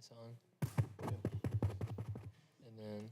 this on. And then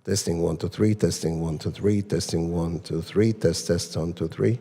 Testing 1 2 3. Testing 1 2 3. Testing 1 2 3. Test 1 2 3.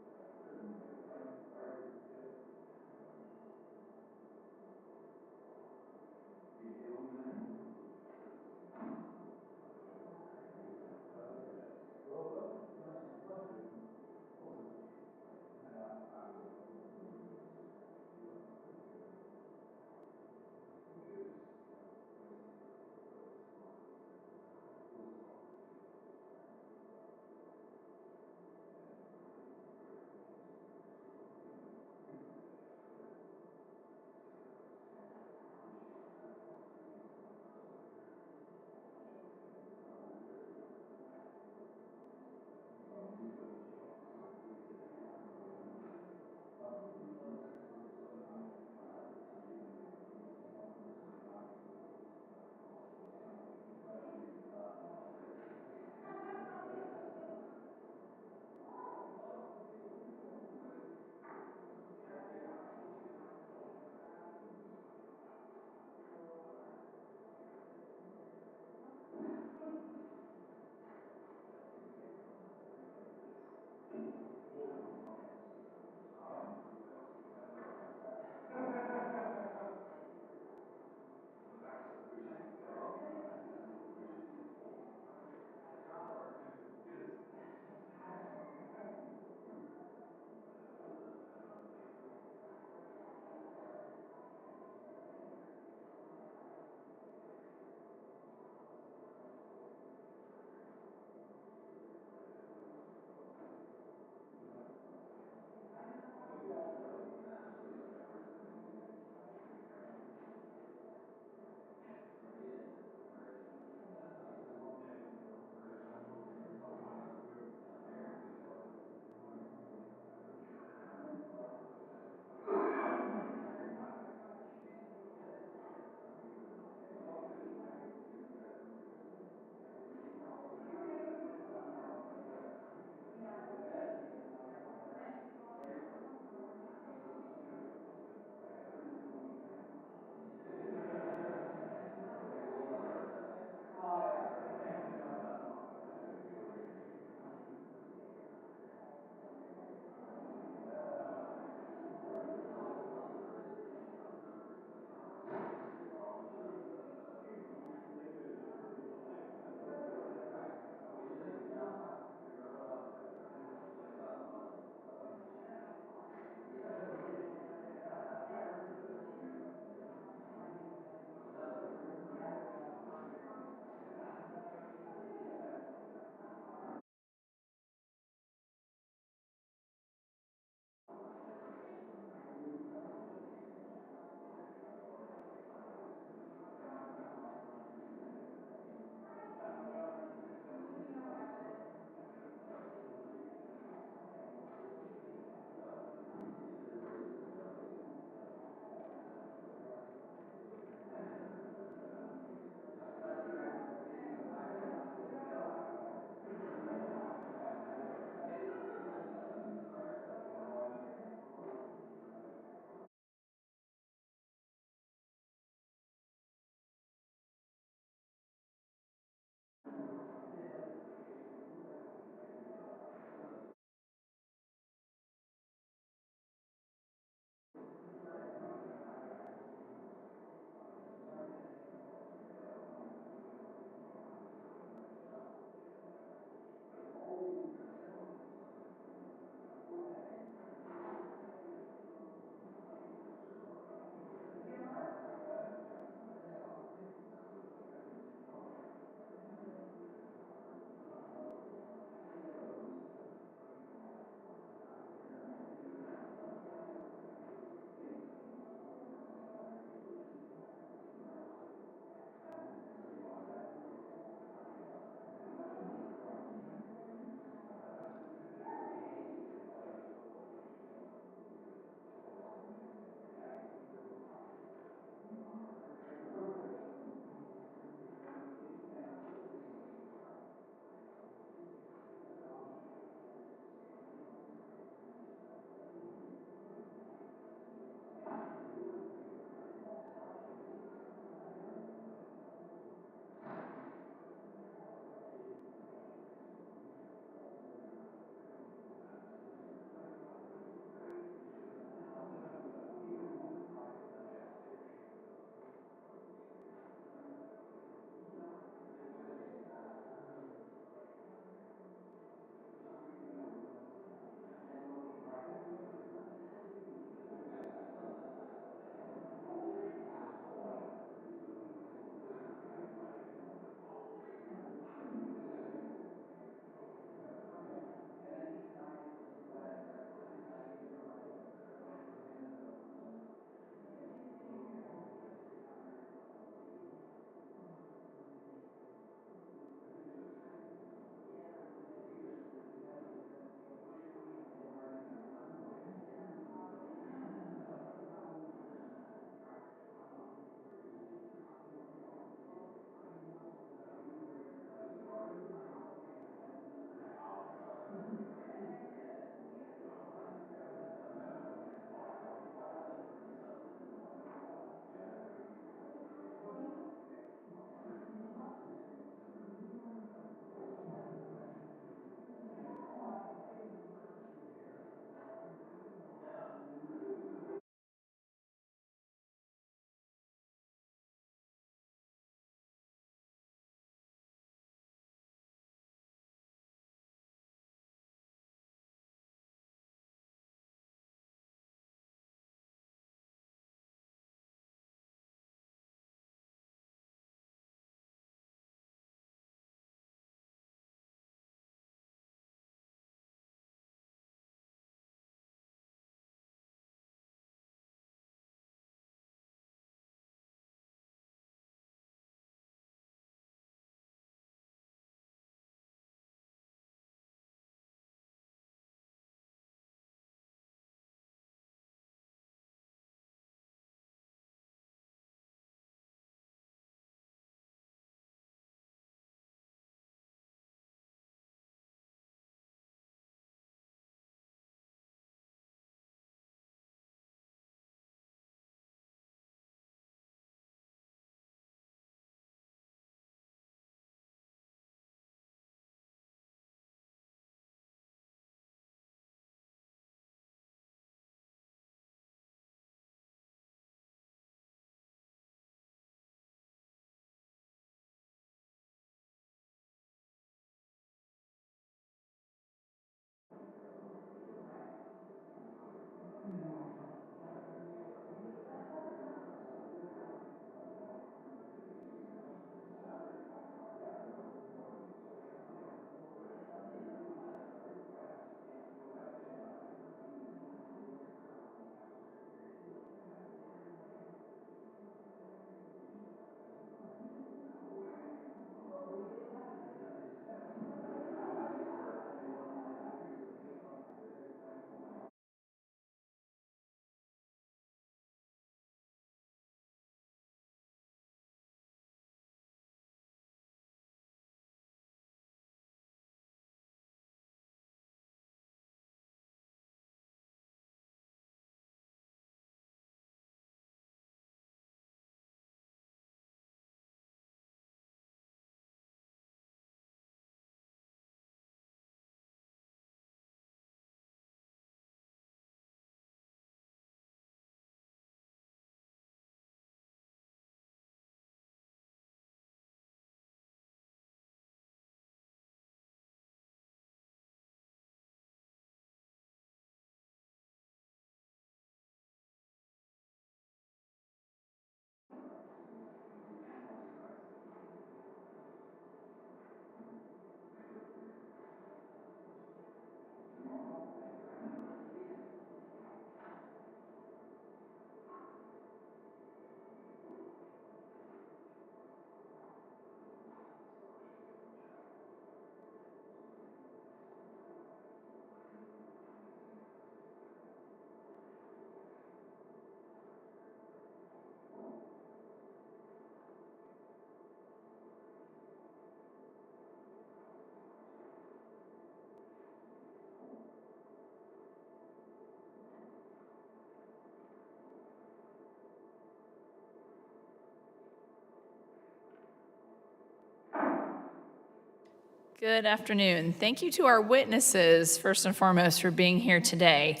Good afternoon. Thank you to our witnesses, first and foremost, for being here today.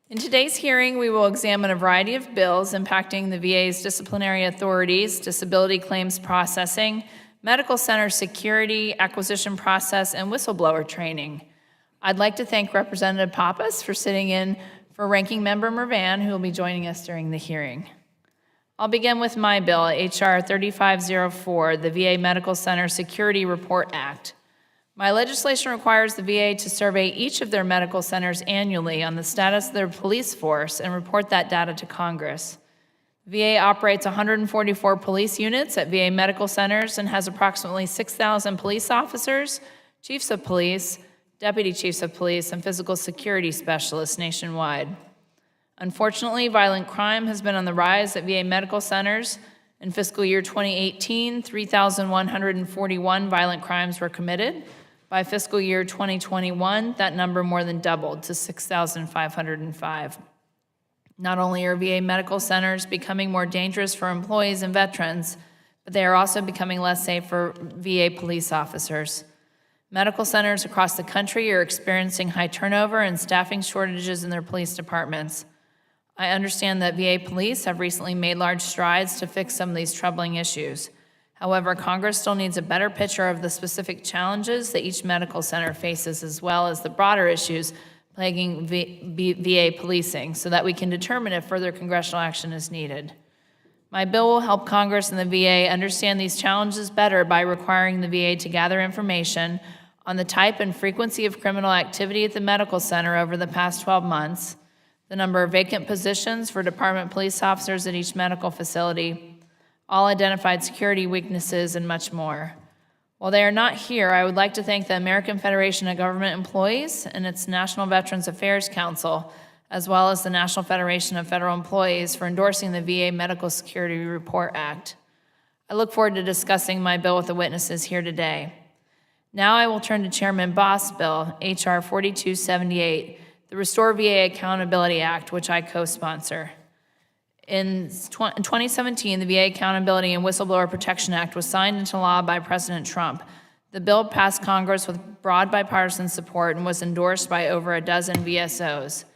In today's hearing, we will examine a variety of bills impacting the VA's disciplinary authorities, disability claims processing, medical center security, acquisition process, and whistleblower training. I'd like to thank Representative Pappas for sitting in for Ranking Member Mervan, who will be joining us during the hearing. I'll begin with my bill, H.R. 3504, the VA Medical Center Security Report Act. My legislation requires the VA to survey each of their medical centers annually on the status of their police force and report that data to Congress. The VA operates 144 police units at VA medical centers and has approximately 6,000 police officers, chiefs of police, deputy chiefs of police, and physical security specialists nationwide. Unfortunately, violent crime has been on the rise at VA medical centers. In fiscal year 2018, 3,141 violent crimes were committed. By fiscal year 2021, that number more than doubled to 6,505. Not only are VA medical centers becoming more dangerous for employees and veterans, but they are also becoming less safe for VA police officers. Medical centers across the country are experiencing high turnover and staffing shortages in their police departments. I understand that VA police have recently made large strides to fix some of these troubling issues. However, Congress still needs a better picture of the specific challenges that each medical center faces, as well as the broader issues plaguing VA policing, so that we can determine if further congressional action is needed. My bill will help Congress and the VA understand these challenges better by requiring the VA to gather information on the type and frequency of criminal activity at the medical center over the past 12 months, the number of vacant positions for department police officers at each medical facility, all identified security weaknesses, and much more. While they are not here, I would like to thank the American Federation of Government Employees and its National Veterans Affairs Council, as well as the National Federation of Federal Employees, for endorsing the VA Medical Security Report Act. I look forward to discussing my bill with the witnesses here today. Now I will turn to Chairman Boss' bill, H.R. 4278, the Restore VA Accountability Act, which I co-sponsor. In 2017, the VA Accountability and Whistleblower Protection Act was signed into law by President Trump. The bill passed Congress with broad bipartisan support and was endorsed by over a dozen VSOs,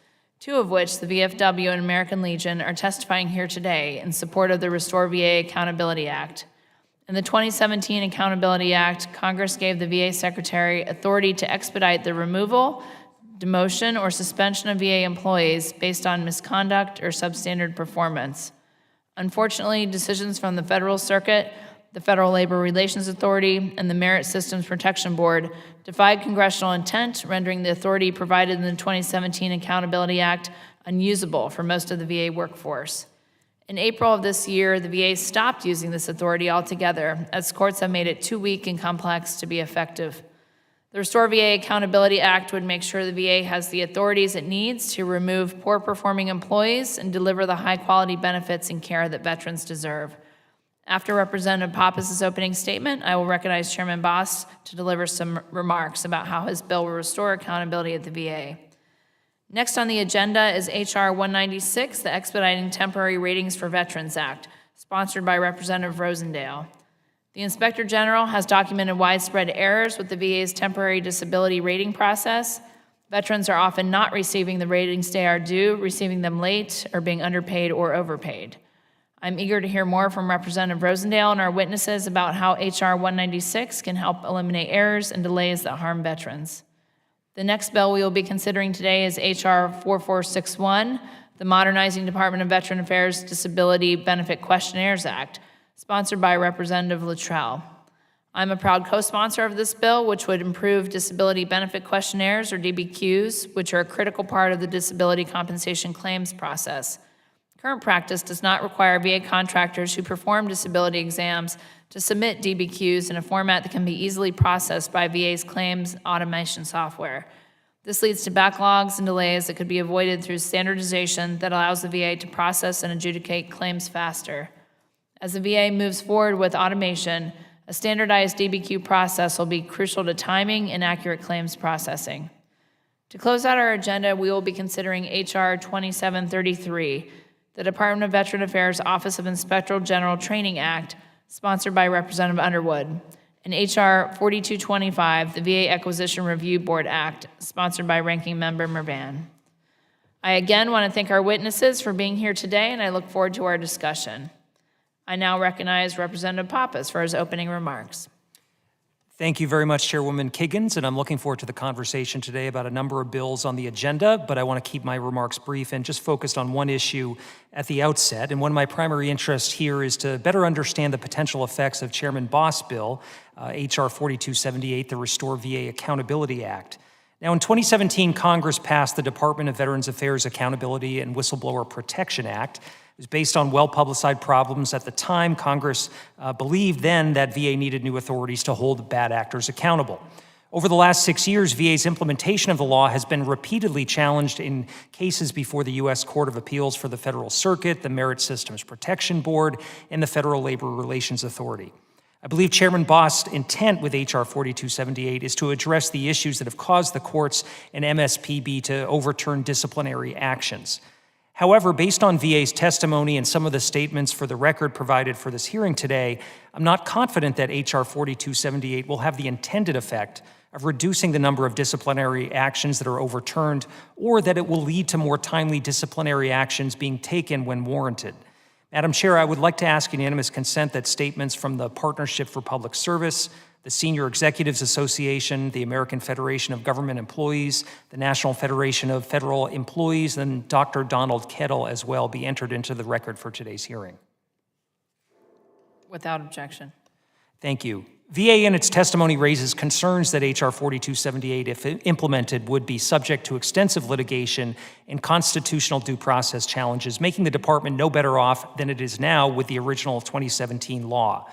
two of which, the VFW and American Legion, are testifying here today in support of the Restore VA Accountability Act. In the 2017 Accountability Act, Congress gave the VA Secretary authority to expedite the removal, demotion, or suspension of VA employees based on misconduct or substandard performance. Unfortunately, decisions from the Federal Circuit, the Federal Labor Relations Authority, and the Merit Systems Protection Board defied congressional intent, rendering the authority provided in the 2017 Accountability Act unusable for most of the VA workforce. In April of this year, the VA stopped using this authority altogether, as courts have made it too weak and complex to be effective. The Restore VA Accountability Act would make sure the VA has the authorities it needs to remove poor-performing employees and deliver the high-quality benefits and care that veterans deserve. After Representative Pappas' opening statement, I will recognize Chairman Boss to deliver some remarks about how his bill will restore accountability at the VA. Next on the agenda is H.R. 196, the Expediting Temporary Ratings for Veterans Act, sponsored by Representative Rosendale. The Inspector General has documented widespread errors with the VA's temporary disability rating process. Veterans are often not receiving the ratings they are due, receiving them late, or being underpaid or overpaid. I'm eager to hear more from Representative Rosendale and our witnesses about how H.R. 196 can help eliminate errors and delays that harm veterans. The next bill we will be considering today is H.R. 4461, the Modernizing Department of Veteran Affairs Disability Benefit Questionnaires Act, sponsored by Representative Luttrell. I'm a proud co-sponsor of this bill, which would improve disability benefit questionnaires, or DBQs, which are a critical part of the disability compensation claims process. Current practice does not require VA contractors who perform disability exams to submit DBQs in a format that can be easily processed by VA's claims automation software. This leads to backlogs and delays that could be avoided through standardization that allows the VA to process and adjudicate claims faster. As the VA moves forward with automation, a standardized DBQ process will be crucial to timing and accurate claims processing. To close out our agenda, we will be considering H.R. 2733, the Department of Veteran Affairs Office of Inspector General Training Act, sponsored by Representative Underwood. and H.R. 4225, the VA Acquisition Review Board Act, sponsored by Ranking Member Mervan. I again want to thank our witnesses for being here today, and I look forward to our discussion. I now recognize Representative Pappas for his opening remarks. Thank you very much, Chairwoman Kiggins, and I'm looking forward to the conversation today about a number of bills on the agenda, but I want to keep my remarks brief and just focused on one issue at the outset. And one of my primary interests here is to better understand the potential effects of Chairman Boss' bill, H.R. 4278, the Restore VA Accountability Act. Now, in 2017, Congress passed the Department of Veterans Affairs Accountability and Whistleblower Protection Act. It was based on well-publicized problems at the time. Congress believed then that VA needed new authorities to hold bad actors accountable. Over the last 6 years, VA's implementation of the law has been repeatedly challenged in cases before the U.S. Court of Appeals for the Federal Circuit, the Merit Systems Protection Board, and the Federal Labor Relations Authority. I believe Chairman Boss' intent with H.R. 4278 is to address the issues that have caused the courts and MSPB to overturn disciplinary actions. However, based on VA's testimony and some of the statements for the record provided for this hearing today, I'm not confident that H.R. 4278 will have the intended effect of reducing the number of disciplinary actions that are overturned, or that it will lead to more timely disciplinary actions being taken when warranted. Madam Chair, I would like to ask unanimous consent that statements from the Partnership for Public Service, the Senior Executives Association, the American Federation of Government Employees, the National Federation of Federal Employees, and Dr. Donald Kettle as well be entered into the record for today's hearing. Without objection. Thank you. VA in its testimony raises concerns that H.R. 4278, if implemented, would be subject to extensive litigation and constitutional due process challenges, making the department no better off than it is now with the original 2017 law.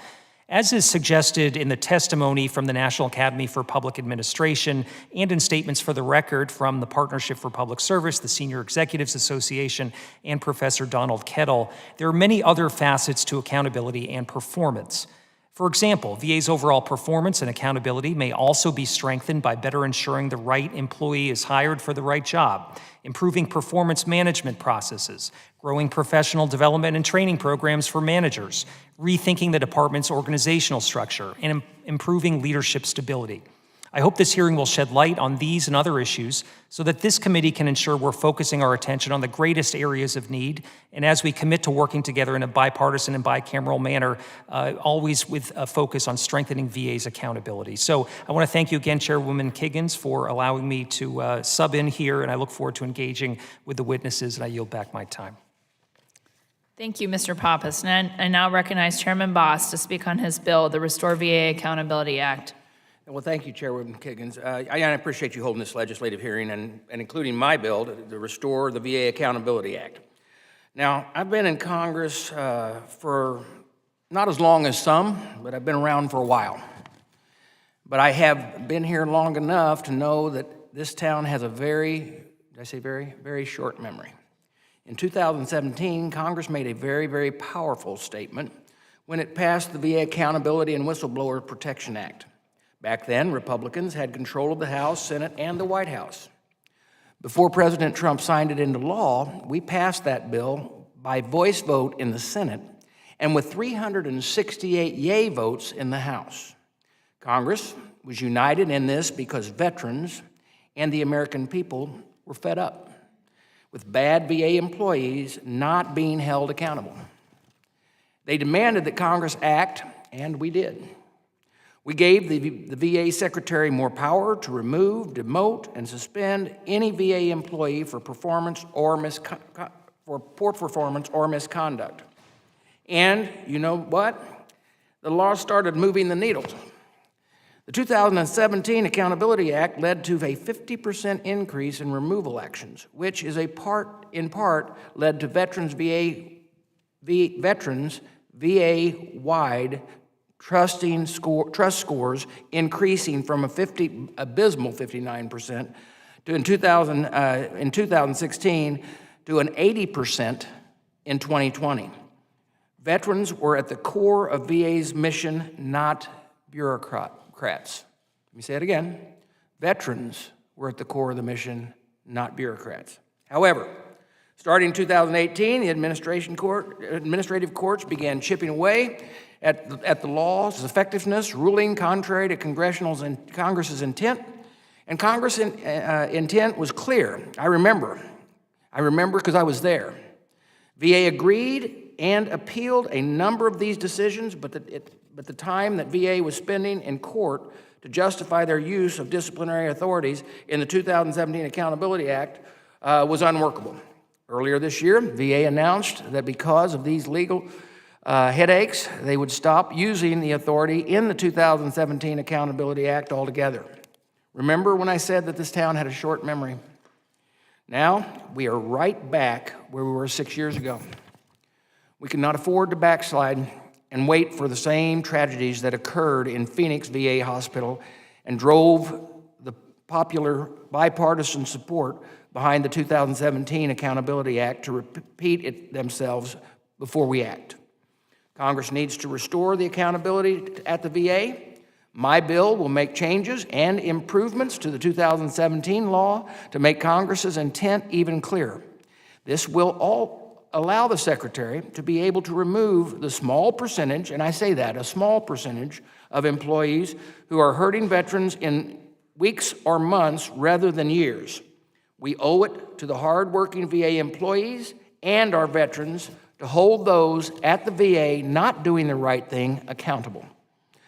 As is suggested in the testimony from the National Academy for Public Administration and in statements for the record from the Partnership for Public Service, the Senior Executives Association, and Professor Donald Kettle, there are many other facets to accountability and performance. For example, VA's overall performance and accountability may also be strengthened by better ensuring the right employee is hired for the right job, improving performance management processes, growing professional development and training programs for managers, rethinking the department's organizational structure, and improving leadership stability. I hope this hearing will shed light on these and other issues so that this committee can ensure we're focusing our attention on the greatest areas of need, and as we commit to working together in a bipartisan and bicameral manner, always with a focus on strengthening VA's accountability. So I want to thank you again, Chairwoman Kiggins, for allowing me to sub in here, and I look forward to engaging with the witnesses, and I yield back my time. Thank you, Mr. Pappas. And I now recognize Chairman Boss to speak on his bill, the Restore VA Accountability Act. Well, thank you, Chairwoman Kiggins. I appreciate you holding this legislative hearing and including my bill to restore the VA Accountability Act. Now, I've been in Congress for not as long as some, but I've been around for a while. But I have been here long enough to know that this town has a very short memory. In 2017, Congress made a very, very powerful statement when it passed the VA Accountability and Whistleblower Protection Act. Back then, Republicans had control of the House, Senate, and the White House. Before President Trump signed it into law, we passed that bill by voice vote in the Senate and with 368 yea votes in the House. Congress was united in this because veterans and the American people were fed up with bad VA employees not being held accountable. They demanded that Congress act, and we did. We gave the VA Secretary more power to remove, demote, and suspend any VA employee for performance or poor performance or misconduct. And you know what? The law started moving the needle. The 2017 Accountability Act led to a 50% increase in removal actions, which is in part led to veterans VA-wide trust scores increasing from abysmal 59% in 2016 to an 80% in 2020. Veterans were at the core of VA's mission, not bureaucrats. Let me say it again. Veterans were at the core of the mission, not bureaucrats. However, starting in 2018, the administrative courts began chipping away at the law's effectiveness, ruling contrary to Congress's intent, and Congress's intent was clear. I remember because I was there. VA agreed and appealed a number of these decisions, but the time that VA was spending in court to justify their use of disciplinary authorities in the 2017 Accountability Act was unworkable. Earlier this year, VA announced that because of these legal headaches, they would stop using the authority in the 2017 Accountability Act altogether. Remember when I said that this town had a short memory? Now, we are right back where we were 6 years ago. We cannot afford to backslide and wait for the same tragedies that occurred in Phoenix VA Hospital and drove the popular bipartisan support behind the 2017 Accountability Act to repeat themselves before we act. Congress needs to restore the accountability at the VA. My bill will make changes and improvements to the 2017 law to make Congress's intent even clearer. This will all allow the Secretary to be able to remove the small percentage, and I say that, a small percentage of employees who are hurting veterans in weeks or months rather than years. We owe it to the hardworking VA employees and our veterans to hold those at the VA not doing the right thing accountable.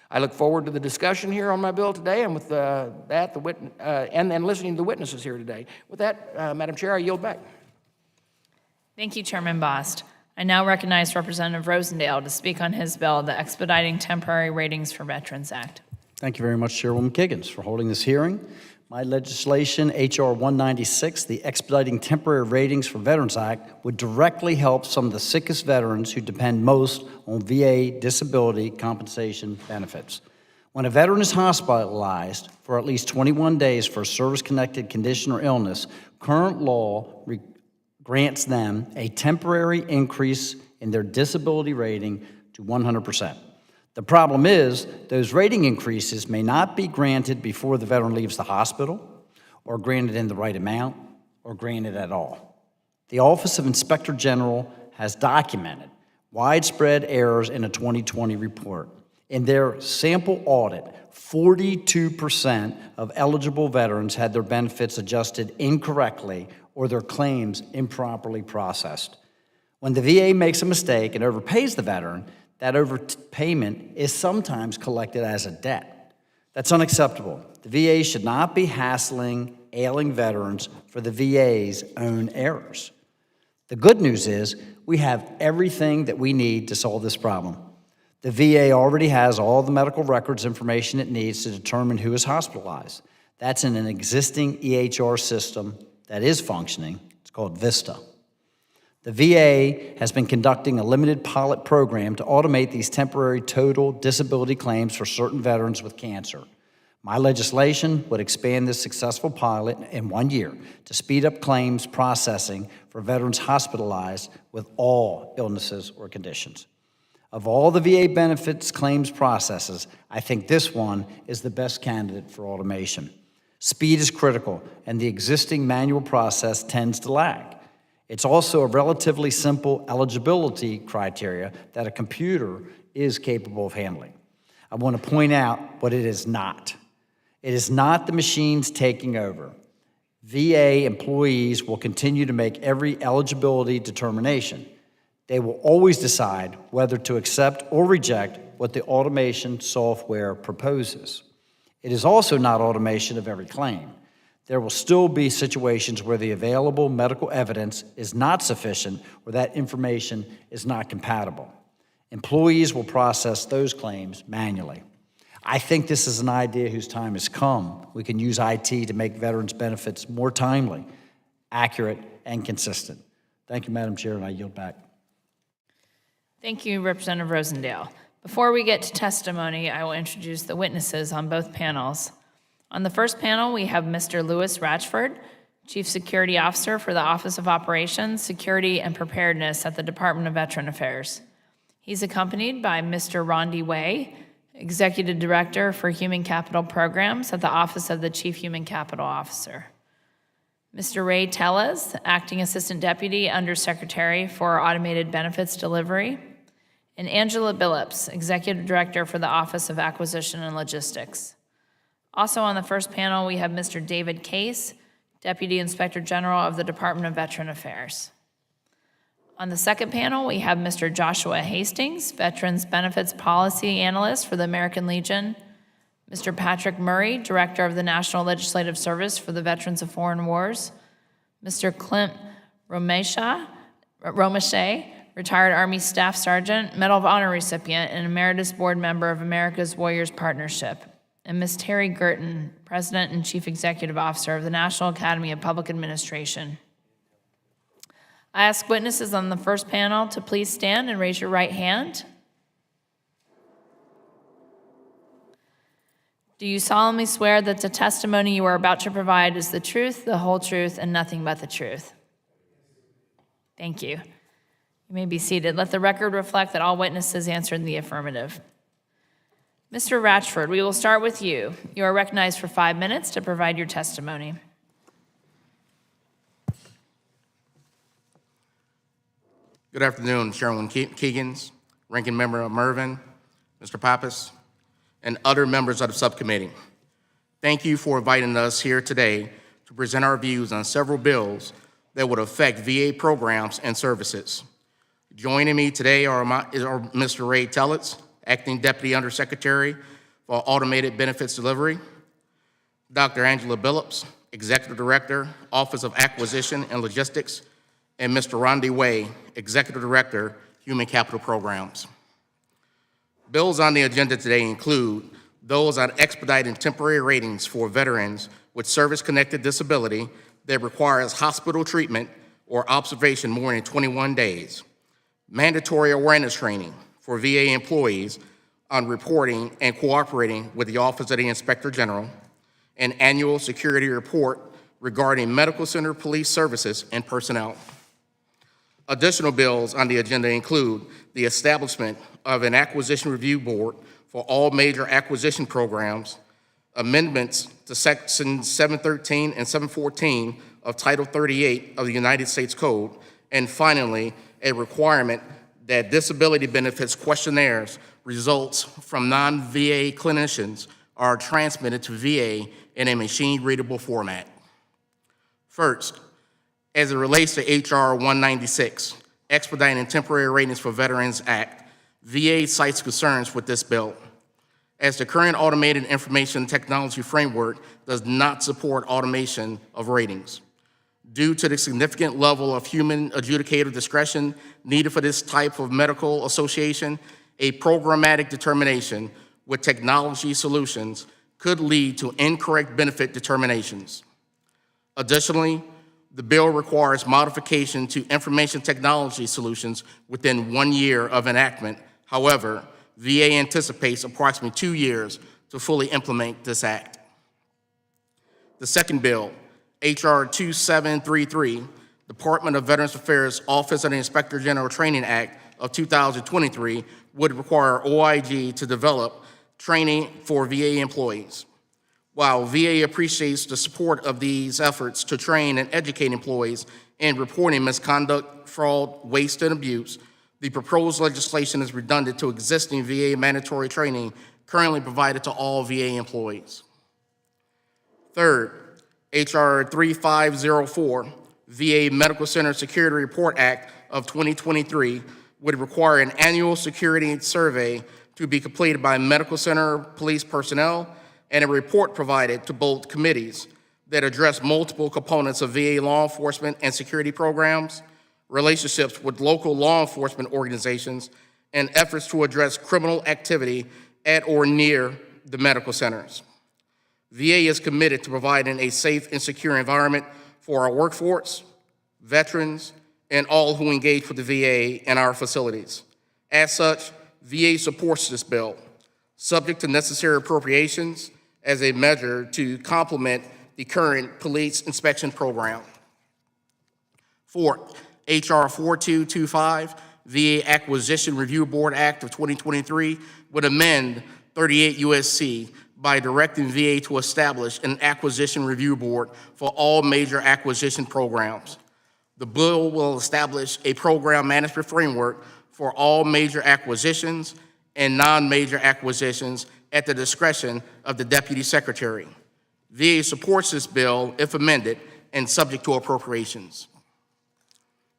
I look forward to the discussion here on my bill today, and with and listening to the witnesses here today. With that, Madam Chair, I yield back. Thank you, Chairman Bost. I now recognize Representative Rosendale to speak on his bill, the Expediting Temporary Ratings for Veterans Act. Thank you very much, Chairwoman Kiggins, for holding this hearing. My legislation, H.R. 196, the Expediting Temporary Ratings for Veterans Act, would directly help some of the sickest veterans who depend most on VA disability compensation benefits. When a veteran is hospitalized for at least 21 days for a service-connected condition or illness, current law grants them a temporary increase in their disability rating to 100%. The problem is, those rating increases may not be granted before the veteran leaves the hospital, or granted in the right amount, or granted at all. The Office of Inspector General has documented widespread errors in a 2020 report. In their sample audit, 42% of eligible veterans had their benefits adjusted incorrectly or their claims improperly processed. When the VA makes a mistake and overpays the veteran, that overpayment is sometimes collected as a debt. That's unacceptable. The VA should not be hassling ailing veterans for the VA's own errors. The good news is we have everything that we need to solve this problem. The VA already has all the medical records information it needs to determine who is hospitalized. That's in an existing EHR system that is functioning. It's called VISTA. The VA has been conducting a limited pilot program to automate these temporary total disability claims for certain veterans with cancer. My legislation would expand this successful pilot in 1 year to speed up claims processing for veterans hospitalized with all illnesses or conditions. Of all the VA benefits claims processes, I think this one is the best candidate for automation. Speed is critical, and the existing manual process tends to lag. It's also a relatively simple eligibility criteria that a computer is capable of handling. I want to point out what it is not. It is not the machines taking over. VA employees will continue to make every eligibility determination. They will always decide whether to accept or reject what the automation software proposes. It is also not automation of every claim. There will still be situations where the available medical evidence is not sufficient or that information is not compatible. Employees will process those claims manually. I think this is an idea whose time has come. We can use IT to make veterans' benefits more timely, accurate, and consistent. Thank you, Madam Chair, and I yield back. Thank you, Representative Rosendale. Before we get to testimony, I will introduce the witnesses on both panels. On the first panel, we have Mr. Louis Ratchford, Chief Security Officer for the Office of Operations, Security, and Preparedness at the Department of Veteran Affairs. He's accompanied by Mr. Rondi Way, Executive Director for Human Capital Programs at the Office of the Chief Human Capital Officer. Mr. Ray Tellez, Acting Assistant Deputy Undersecretary for Automated Benefits Delivery. and Angela Billups, Executive Director for the Office of Acquisition and Logistics. Also on the first panel, we have Mr. David Case, Deputy Inspector General of the Department of Veteran Affairs. On the second panel, we have Mr. Joshua Hastings, Veterans Benefits Policy Analyst for the American Legion, Mr. Patrick Murray, Director of the National Legislative Service for the Veterans of Foreign Wars, Mr. Clint Romesha, retired Army Staff Sergeant, Medal of Honor recipient, and Emeritus Board Member of America's Warriors Partnership, and Ms. Terry Gerton, President and Chief Executive Officer of the National Academy of Public Administration. I ask witnesses on the first panel to please stand and raise your right hand. Do you solemnly swear that the testimony you are about to provide is the truth, the whole truth, and nothing but the truth? Thank you. You may be seated. Let the record reflect that all witnesses answered in the affirmative. Mr. Ratchford, we will start with you. You are recognized for 5 minutes to provide your testimony. Good afternoon, Chairwoman Keegans, Ranking Member Mervin, Mr. Pappas, and other members of the subcommittee. Thank you for inviting us here today to present our views on several bills that would affect VA programs and services. Joining me today are Mr. Ray Tellitz, Acting Deputy Undersecretary for Automated Benefits Delivery, Dr. Angela Billups, Executive Director, Office of Acquisition and Logistics, and Mr. Rondi Way, Executive Director, Human Capital Programs. Bills on the agenda today include those on expediting temporary ratings for veterans with service-connected disability that requires hospital treatment or observation more than 21 days, mandatory awareness training for VA employees on reporting and cooperating with the Office of the Inspector General, an annual security report regarding medical center police services and personnel. Additional bills on the agenda include the establishment of an acquisition review board for all major acquisition programs, amendments to Sections 713 and 714 of Title 38 of the United States Code, and finally, a requirement that disability benefits questionnaires results from non-VA clinicians are transmitted to VA in a machine-readable format. First, as it relates to H.R. 196, Expediting Temporary Ratings for Veterans Act, VA cites concerns with this bill, as the current automated information technology framework does not support automation of ratings. Due to the significant level of human adjudicative discretion needed for this type of medical association, a programmatic determination with technology solutions could lead to incorrect benefit determinations. Additionally, the bill requires modification to information technology solutions within 1 year of enactment. However, VA anticipates approximately 2 years to fully implement this act. The second bill, H.R. 2733, Department of Veterans Affairs Office of the Inspector General Training Act of 2023, would require OIG to develop training for VA employees. While VA appreciates the support of these efforts to train and educate employees in reporting misconduct, fraud, waste, and abuse, the proposed legislation is redundant to existing VA mandatory training currently provided to all VA employees. Third, H.R. 3504, VA Medical Center Security Report Act of 2023, would require an annual security survey to be completed by medical center police personnel and a report provided to both committees that address multiple components of VA law enforcement and security programs, relationships with local law enforcement organizations, and efforts to address criminal activity at or near the medical centers. VA is committed to providing a safe and secure environment for our workforce, veterans, and all who engage with the VA and our facilities. As such, VA supports this bill, subject to necessary appropriations as a measure to complement the current police inspection program. Fourth, H.R. 4225, VA Acquisition Review Board Act of 2023, would amend 38 U.S.C. by directing VA to establish an acquisition review board for all major acquisition programs. The bill will establish a program management framework for all major acquisitions and non-major acquisitions at the discretion of the Deputy Secretary. VA supports this bill if amended and subject to appropriations.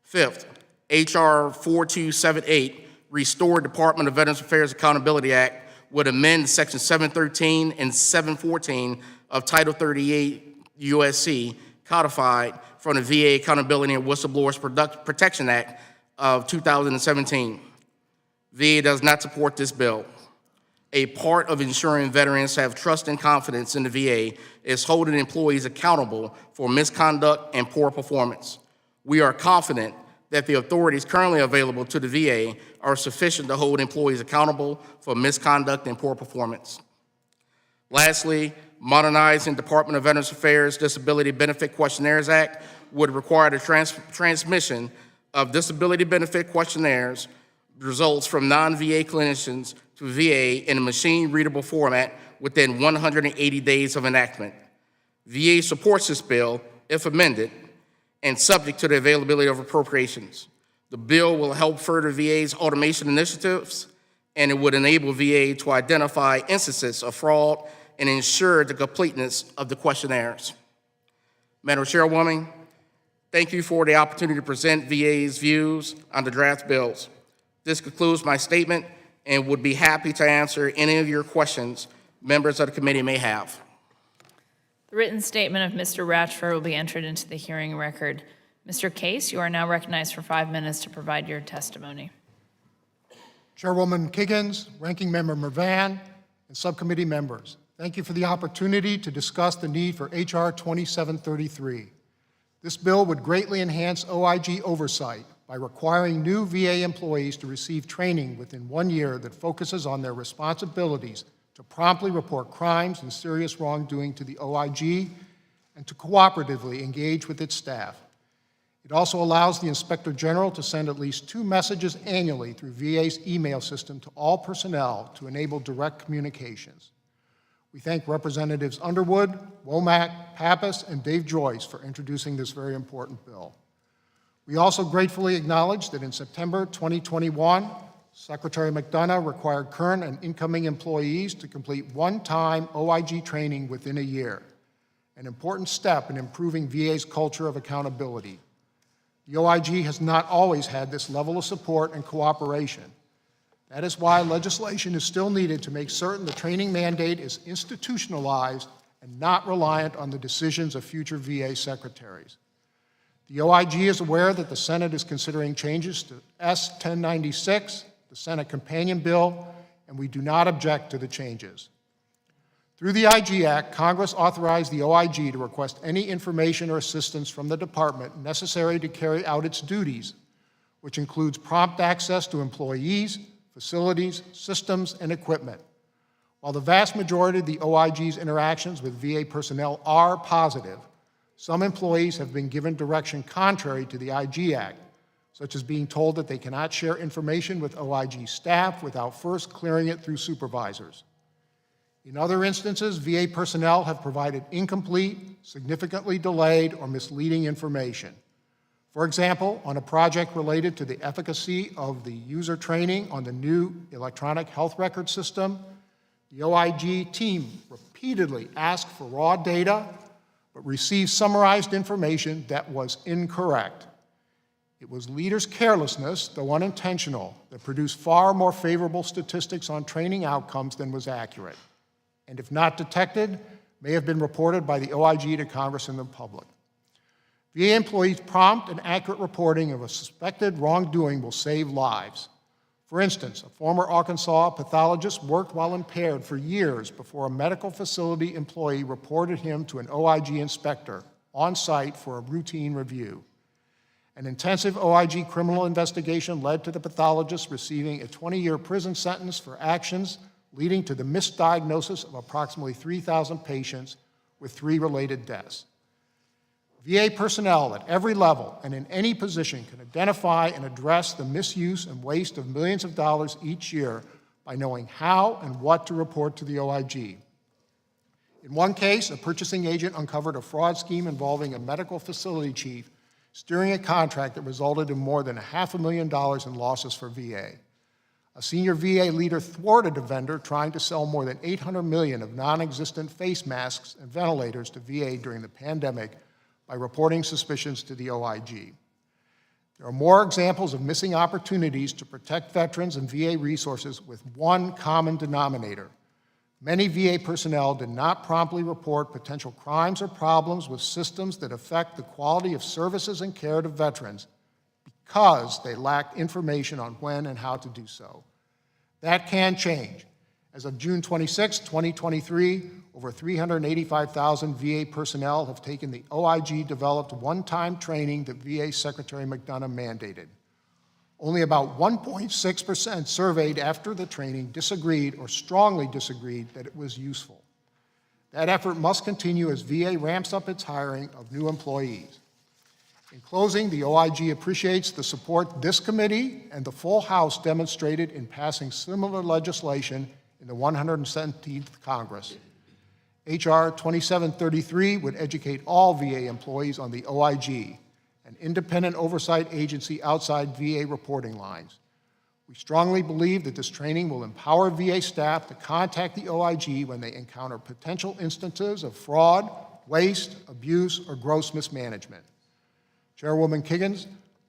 Fifth, H.R. 4278, Restore Department of Veterans Affairs Accountability Act, would amend Section 713 and 714 of Title 38 U.S.C. codified from the VA Accountability and Whistleblowers Protection Act of 2017. VA does not support this bill. A part of ensuring veterans have trust and confidence in the VA is holding employees accountable for misconduct and poor performance. We are confident that the authorities currently available to the VA are sufficient to hold employees accountable for misconduct and poor performance. Lastly, Modernizing Department of Veterans Affairs Disability Benefit Questionnaires Act would require the transmission of disability benefit questionnaires results from non-VA clinicians to VA in a machine-readable format within 180 days of enactment. VA supports this bill, if amended, and subject to the availability of appropriations. The bill will help further VA's automation initiatives, and it would enable VA to identify instances of fraud and ensure the completeness of the questionnaires. Madam Chairwoman, thank you for the opportunity to present VA's views on the draft bills. This concludes my statement and would be happy to answer any of your questions members of the committee may have. The written statement of Mr. Ratchford will be entered into the hearing record. Mr. Case, you are now recognized for 5 minutes to provide your testimony. Chairwoman Kiggins, Ranking Member Mervan, and subcommittee members, thank you for the opportunity to discuss the need for H.R. 2733. This bill would greatly enhance OIG oversight by requiring new VA employees to receive training within 1 year that focuses on their responsibilities to promptly report crimes and serious wrongdoing to the OIG and to cooperatively engage with its staff. It also allows the Inspector General to send at least 2 messages annually through VA's email system to all personnel to enable direct communications. We thank Representatives Underwood, Womack, Pappas, and Dave Joyce for introducing this very important bill. We also gratefully acknowledge that in September 2021, Secretary McDonough required current and incoming employees to complete one-time OIG training within a year, an important step in improving VA's culture of accountability. The OIG has not always had this level of support and cooperation. That is why legislation is still needed to make certain the training mandate is institutionalized and not reliant on the decisions of future VA secretaries. The OIG is aware that the Senate is considering changes to S-1096, the Senate companion bill, and we do not object to the changes. Through the IG Act, Congress authorized the OIG to request any information or assistance from the department necessary to carry out its duties, which includes prompt access to employees, facilities, systems, and equipment. While the vast majority of the OIG's interactions with VA personnel are positive, some employees have been given direction contrary to the IG Act, such as being told that they cannot share information with OIG staff without first clearing it through supervisors. In other instances, VA personnel have provided incomplete, significantly delayed, or misleading information. For example, on a project related to the efficacy of the user training on the new electronic health record system, the OIG team repeatedly asked for raw data, but received summarized information that was incorrect. It was leaders' carelessness, though unintentional, that produced far more favorable statistics on training outcomes than was accurate, and if not detected, may have been reported by the OIG to Congress and the public. VA employees' prompt and accurate reporting of a suspected wrongdoing will save lives. For instance, a former Arkansas pathologist worked while impaired for years before a medical facility employee reported him to an OIG inspector on site for a routine review. An intensive OIG criminal investigation led to the pathologist receiving a 20-year prison sentence for actions leading to the misdiagnosis of approximately 3,000 patients with 3 related deaths. VA personnel at every level and in any position can identify and address the misuse and waste of millions of dollars each year by knowing how and what to report to the OIG. In one case, a purchasing agent uncovered a fraud scheme involving a medical facility chief steering a contract that resulted in more than $500,000 in losses for VA. A senior VA leader thwarted a vendor trying to sell more than $800 million of non-existent face masks and ventilators to VA during the pandemic by reporting suspicions to the OIG. There are more examples of missing opportunities to protect veterans and VA resources with one common denominator. Many VA personnel did not promptly report potential crimes or problems with systems that affect the quality of services and care to veterans because they lacked information on when and how to do so. That can change. As of June 26, 2023, over 385,000 VA personnel have taken the OIG-developed one-time training that VA Secretary McDonough mandated. Only about 1.6% surveyed after the training disagreed or strongly disagreed that it was useful. That effort must continue as VA ramps up its hiring of new employees. In closing, the OIG appreciates the support this committee and the full House demonstrated in passing similar legislation in the 117th Congress. H.R. 2733 would educate all VA employees on the OIG, an independent oversight agency outside VA reporting lines. We strongly believe that this training will empower VA staff to contact the OIG when they encounter potential instances of fraud, waste, abuse, or gross mismanagement. Chairwoman Kiggins,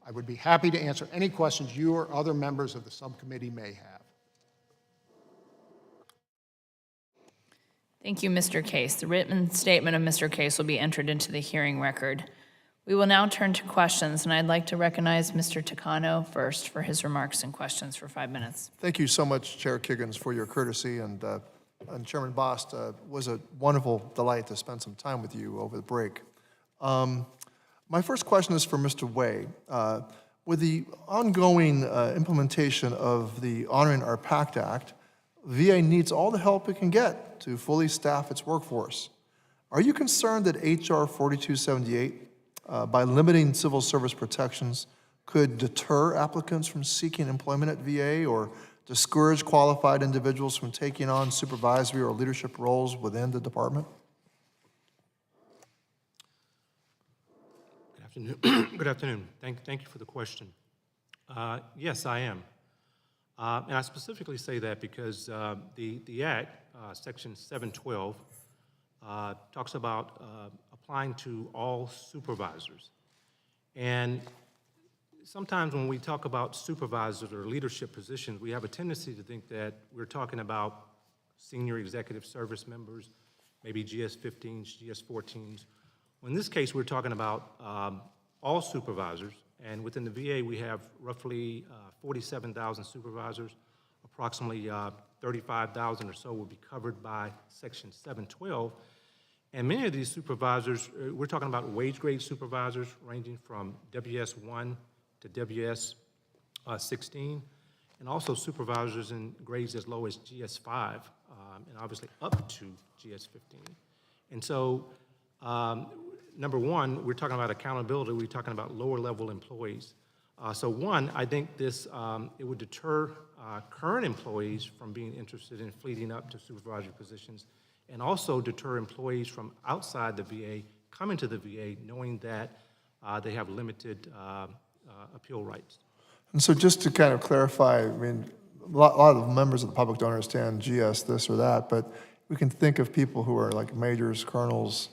I would be happy to answer any questions you or other members of the subcommittee may have. Thank you, Mr. Case. The written statement of Mr. Case will be entered into the hearing record. We will now turn to questions, and I'd like to recognize Mr. Takano first for his remarks and questions for 5 minutes. Thank you so much, Chair Kiggins, for your courtesy, and Chairman Bost, was a wonderful delight to spend some time with you over the break. My first question is for Mr. Way. With the ongoing implementation of the Honoring Our Pact Act, VA needs all the help it can get to fully staff its workforce. Are you concerned that H.R. 4278, by limiting civil service protections, could deter applicants from seeking employment at VA or discourage qualified individuals from taking on supervisory or leadership roles within the department? Good afternoon. Good afternoon. Thank you for the question. Yes, I am. And I specifically say that because the Act, Section 712, talks about applying to all supervisors. And sometimes when we talk about supervisors or leadership positions, we have a tendency to think that we're talking about senior executive service members, maybe GS-15s, GS-14s. Well, in this case, we're talking about all supervisors, and within the VA, we have roughly 47,000 supervisors. Approximately 35,000 or so will be covered by Section 712. And many of these supervisors, we're talking about wage grade supervisors ranging from WS1 to WS16, and also supervisors in grades as low as GS5, and obviously up to GS15. And so, number one, we're talking about accountability, we're talking about lower level employees. So one, I think this, it would deter current employees from being interested in fleeting up to supervisory positions, and also deter employees from outside the VA coming to the VA knowing that they have limited appeal rights. And so just to kind of clarify, I mean, a lot of members of the public don't understand GS this or that, but we can think of people who are like majors, colonels,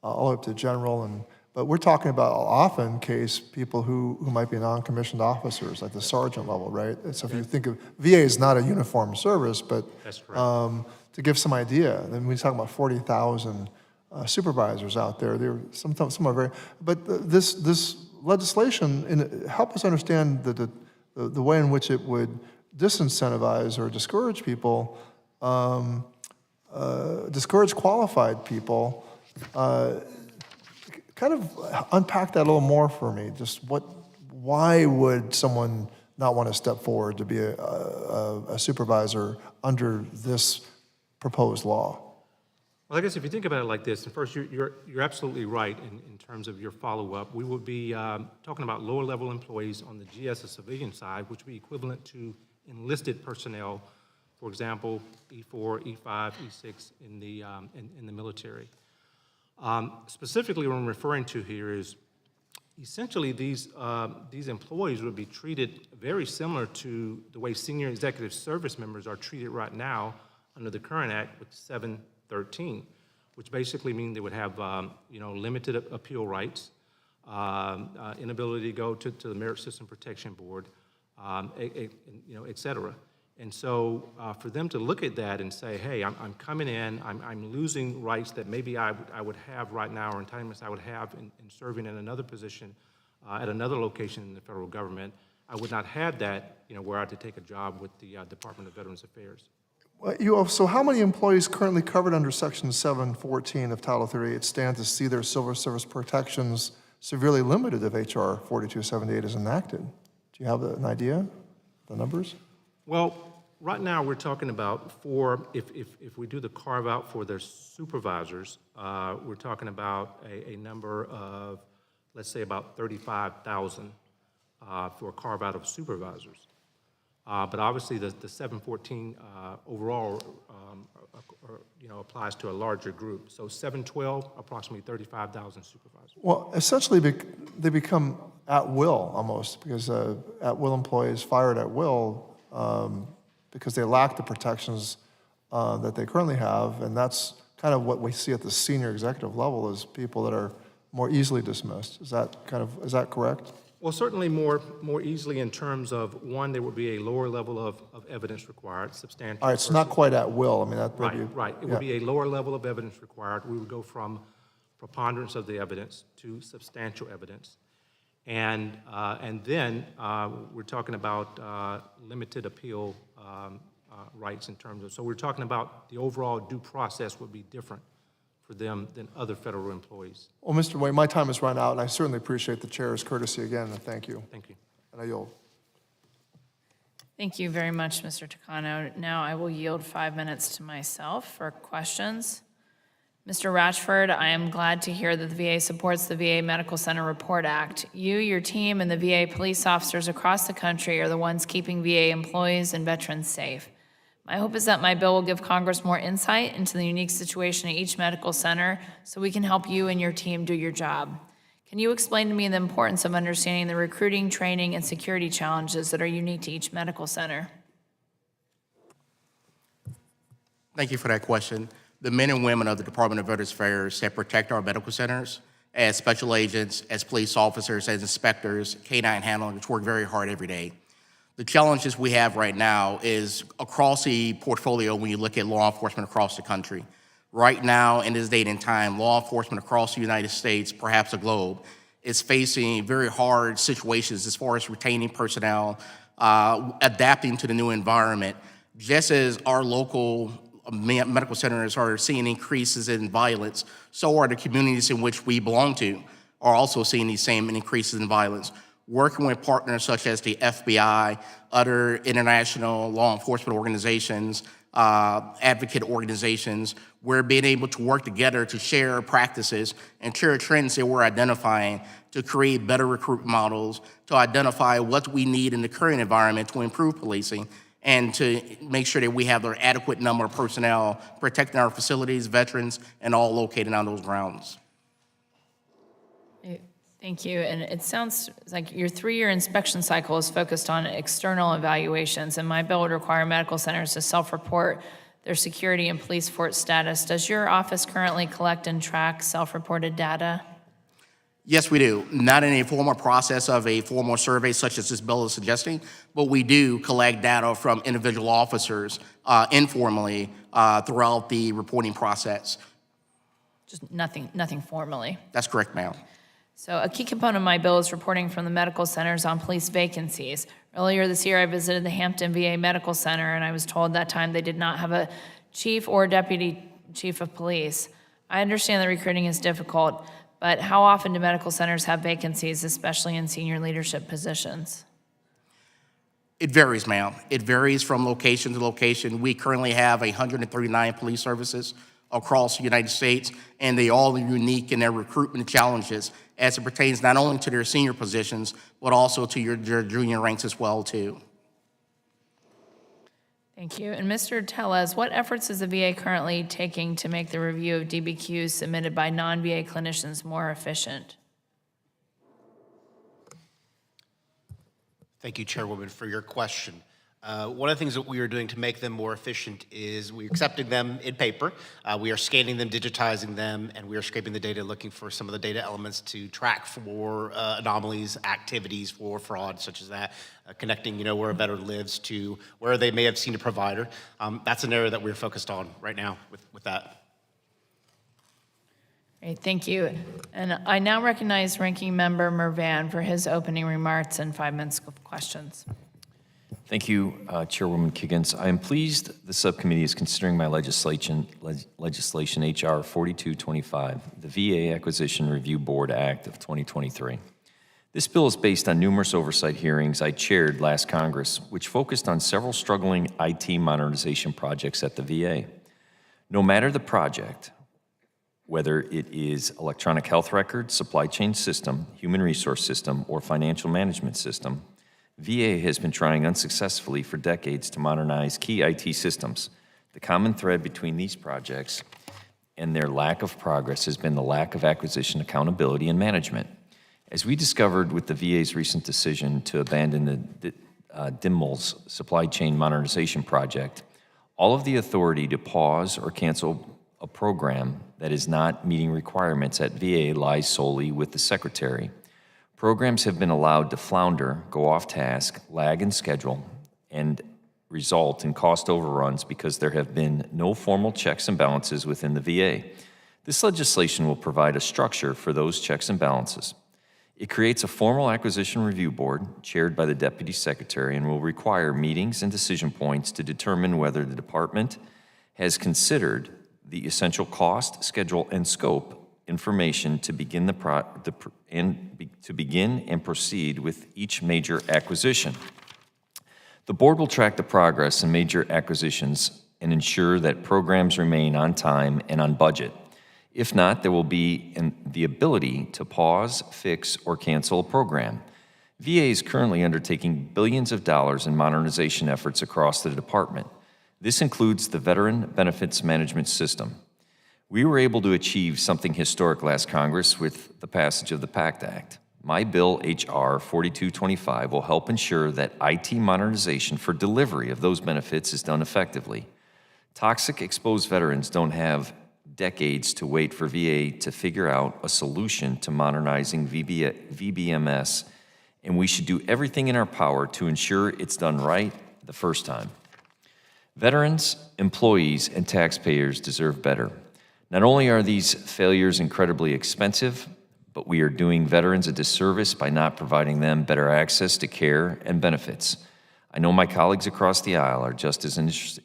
all up to general, but we're talking about often case people who might be non-commissioned officers at the sergeant level, right? So if you think of, VA is not a uniformed service, but That's correct. To give some idea, then we talk about 40,000 supervisors out there. Some are very, but this legislation help us understand the way in which it would disincentivize or discourage people, discourage qualified people. Kind of unpack that a little more for me. Just why would someone not want to step forward to be a supervisor under this proposed law? Well, I guess if you think about it like this, and first, you're absolutely right in terms of your follow-up. We would be talking about lower-level employees on the GS civilian side, which would be equivalent to enlisted personnel, for example, E4, E5, E6 in the military. Specifically, what I'm referring to here is essentially, these employees would be treated very similar to the way senior executive service members are treated right now under the current act with 713, which basically means they would have, limited appeal rights, inability to go to the Merit System Protection Board, et cetera. And so for them to look at that and say, hey, I'm coming in, I'm losing rights that maybe I would have right now, or entitlements I would have in serving in another position at another location in the federal government, I would not have that, were I to take a job with the Department of Veterans Affairs. Well, so how many employees currently covered under Section 714 of Title 38 stand to see their civil service protections severely limited if H.R. 4278 is enacted? Do you have an idea, the numbers? Well, right now we're talking about if we do the carve out for their supervisors, we're talking about a number of, let's say, about 35,000 for a carve out of supervisors. But obviously the 714 overall, applies to a larger group. So 712, approximately 35,000 supervisors. Well, essentially, they become at will almost, because at will employees fired at will because they lack the protections that they currently have, and that's kind of what we see at the senior executive level, is people that are more easily dismissed. Is that correct? Well, certainly more easily in terms of, one, there would be a lower level of evidence required, substantial. All right, so not quite at will. I mean, that Right. It would be a lower level of evidence required. We would go from preponderance of the evidence to substantial evidence. And then we're talking about limited appeal rights in terms of, so we're talking about the overall due process would be different for them than other federal employees. Well, Mr. Wayne, my time has run out, and I certainly appreciate the chair's courtesy again, and thank you. Thank you. And I yield. Thank you very much, Mr. Takano. Now I will yield 5 minutes to myself for questions. Mr. Ratchford, I am glad to hear that the VA supports the VA Medical Center Report Act. You, your team, and the VA police officers across the country are the ones keeping VA employees and veterans safe. My hope is that my bill will give Congress more insight into the unique situation at each medical center so we can help you and your team do your job. Can you explain to me the importance of understanding the recruiting, training, and security challenges that are unique to each medical center? Thank you for that question. The men and women of the Department of Veterans Affairs that protect our medical centers as special agents, as police officers, as inspectors, K-9 handlers, work very hard every day. The challenges we have right now is across the portfolio when you look at law enforcement across the country. Right now, in this date and time, law enforcement across the United States, perhaps the globe, is facing very hard situations as far as retaining personnel, adapting to the new environment. Just as our local medical centers are seeing increases in violence, so are the communities in which we belong to are also seeing these same increases in violence. Working with partners such as the FBI, other international law enforcement organizations, advocate organizations, we're being able to work together to share practices and share trends that we're identifying to create better recruitment models, to identify what we need in the current environment to improve policing, and to make sure that we have the adequate number of personnel protecting our facilities, veterans, and all located on those grounds. Thank you. And it sounds like your 3-year inspection cycle is focused on external evaluations, and my bill would require medical centers to self-report their security and police force status. Does your office currently collect and track self-reported data? Yes, we do. Not in a formal process of a formal survey such as this bill is suggesting, but we do collect data from individual officers informally throughout the reporting process. Just nothing formally. That's correct, ma'am. So a key component of my bill is reporting from the medical centers on police vacancies. Earlier this year, I visited the Hampton VA Medical Center, and I was told that time they did not have a chief or deputy chief of police. I understand that recruiting is difficult, but how often do medical centers have vacancies, especially in senior leadership positions? It varies, ma'am. It varies from location to location. We currently have 139 police services across the United States, and they all are unique in their recruitment challenges as it pertains not only to their senior positions, but also to your junior ranks as well, too. Thank you. And Mr. Tellez, what efforts is the VA currently taking to make the review of DBQs submitted by non-VA clinicians more efficient? Thank you, Chairwoman, for your question. One of the things that we are doing to make them more efficient is we're accepting them in paper. We are scanning them, digitizing them, and we are scraping the data, looking for some of the data elements to track for anomalies, activities for fraud, such as that, connecting, where a veteran lives to where they may have seen a provider. That's an area that we're focused on right now with that. Great, thank you. And I now recognize Ranking Member Mervan for his opening remarks and 5 minutes of questions. Thank you, Chairwoman Kiggins. I am pleased the subcommittee is considering my legislation H.R. 4225, the VA Acquisition Review Board Act of 2023. This bill is based on numerous oversight hearings I chaired last Congress, which focused on several struggling IT modernization projects at the VA. No matter the project, whether it is electronic health records, supply chain system, human resource system, or financial management system, VA has been trying unsuccessfully for decades to modernize key IT systems. The common thread between these projects and their lack of progress has been the lack of acquisition accountability and management. As we discovered with the VA's recent decision to abandon the DIMML's supply chain modernization project, all of the authority to pause or cancel a program that is not meeting requirements at VA lies solely with the Secretary. Programs have been allowed to flounder, go off task, lag in schedule, and result in cost overruns because there have been no formal checks and balances within the VA. This legislation will provide a structure for those checks and balances. It creates a formal acquisition review board chaired by the Deputy Secretary and will require meetings and decision points to determine whether the department has considered the essential cost, schedule, and scope information to begin and proceed with each major acquisition. The board will track the progress in major acquisitions and ensure that programs remain on time and on budget. If not, there will be the ability to pause, fix, or cancel a program. VA is currently undertaking billions of dollars in modernization efforts across the department. This includes the Veteran Benefits Management System. We were able to achieve something historic last Congress with the passage of the PACT Act. My bill, H.R. 4225, will help ensure that IT modernization for delivery of those benefits is done effectively. Toxic exposed veterans don't have decades to wait for VA to figure out a solution to modernizing VBMS, and we should do everything in our power to ensure it's done right the first time. Veterans, employees, and taxpayers deserve better. Not only are these failures incredibly expensive, but we are doing veterans a disservice by not providing them better access to care and benefits. I know my colleagues across the aisle are just as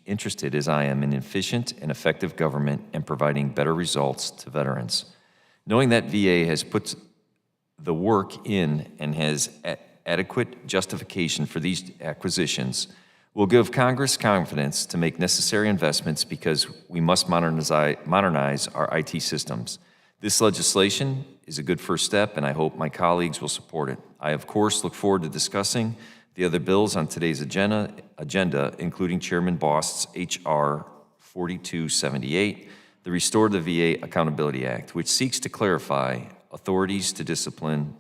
interested as I am in efficient and effective government and providing better results to veterans. Knowing that VA has put the work in and has adequate justification for these acquisitions will give Congress confidence to make necessary investments because we must modernize our IT systems. This legislation is a good first step, and I hope my colleagues will support it. I, of course, look forward to discussing the other bills on today's agenda, including Chairman Bost's H.R. 4278, the Restore the VA Accountability Act, which seeks to clarify authorities to discipline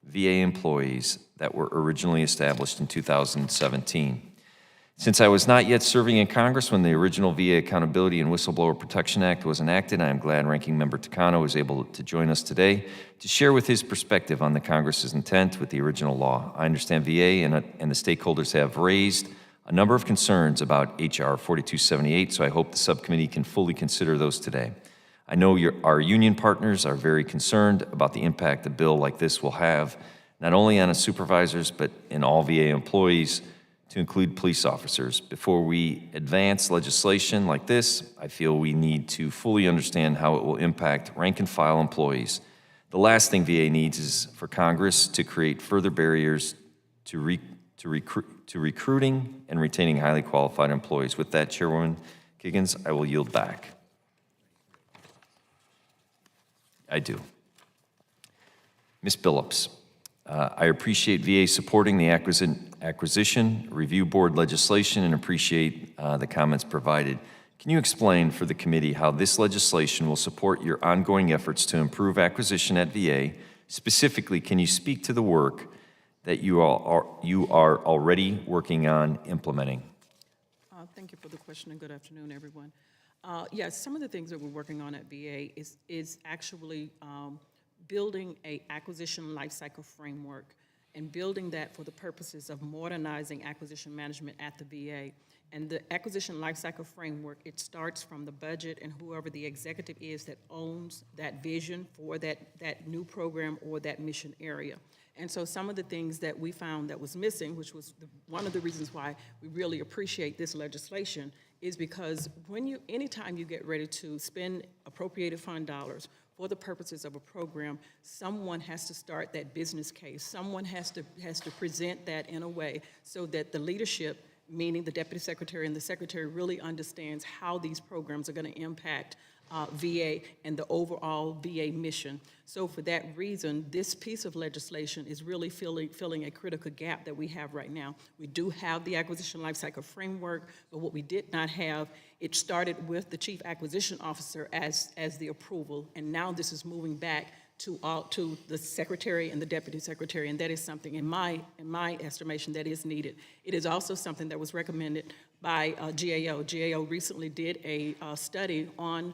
VA employees that were originally established in 2017. Since I was not yet serving in Congress when the original VA Accountability and Whistleblower Protection Act was enacted, I am glad Ranking Member Takano was able to join us today to share with his perspective on the Congress's intent with the original law. I understand VA and the stakeholders have raised a number of concerns about H.R. 4278, so I hope the subcommittee can fully consider those today. I know our union partners are very concerned about the impact a bill like this will have, not only on supervisors, but in all VA employees, to include police officers. Before we advance legislation like this, I feel we need to fully understand how it will impact rank-and-file employees. The last thing VA needs is for Congress to create further barriers to recruiting and retaining highly qualified employees. With that, Chairwoman Kiggins, I will yield back. I do. Ms. Billups, I appreciate VA supporting the acquisition review board legislation and appreciate the comments provided. Can you explain for the committee how this legislation will support your ongoing efforts to improve acquisition at VA? Specifically, can you speak to the work that you are already working on implementing? Thank you for the question, and good afternoon, everyone. Yes, some of the things that we're working on at VA is actually building a acquisition lifecycle framework and building that for the purposes of modernizing acquisition management at the VA. And the acquisition lifecycle framework, it starts from the budget and whoever the executive is that owns that vision for that new program or that mission area. And so some of the things that we found that was missing, which was one of the reasons why we really appreciate this legislation, is because anytime you get ready to spend appropriated fund dollars for the purposes of a program, someone has to start that business case. Someone has to present that in a way so that the leadership, meaning the deputy secretary and the secretary, really understands how these programs are going to impact VA and the overall VA mission. So for that reason, this piece of legislation is really filling a critical gap that we have right now. We do have the acquisition lifecycle framework, but what we did not have, it started with the chief acquisition officer as the approval, and now this is moving back to the secretary and the deputy secretary, and that is something, in my estimation, that is needed. It is also something that was recommended by GAO. GAO recently did a study on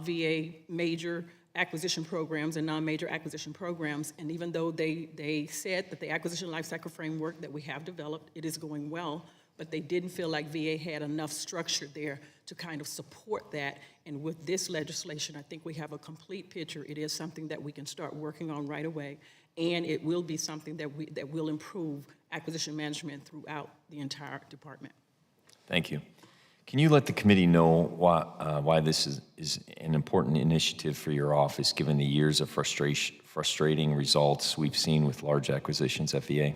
VA major acquisition programs and non-major acquisition programs, and even though they said that the acquisition lifecycle framework that we have developed, it is going well, but they didn't feel like VA had enough structure there to kind of support that. And with this legislation, I think we have a complete picture. It is something that we can start working on right away, and it will be something that will improve acquisition management throughout the entire department. Thank you. Can you let the committee know why this is an important initiative for your office, given the years of frustrating results we've seen with large acquisitions at VA?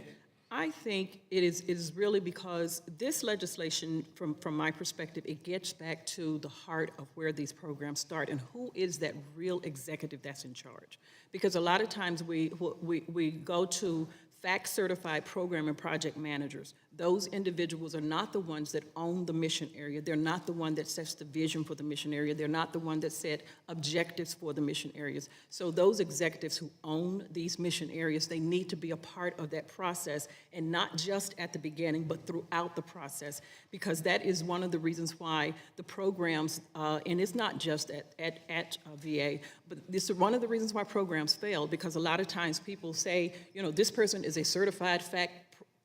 I think it is really because this legislation, from my perspective, it gets back to the heart of where these programs start and who is that real executive that's in charge. Because a lot of times we go to FACT-certified program and project managers. Those individuals are not the ones that own the mission area. They're not the one that sets the vision for the mission area. They're not the one that set objectives for the mission areas. So those executives who own these mission areas, they need to be a part of that process, and not just at the beginning, but throughout the process, because that is one of the reasons why the programs, and it's not just at VA, but this is one of the reasons why programs fail, because a lot of times people say, this person is a certified FACT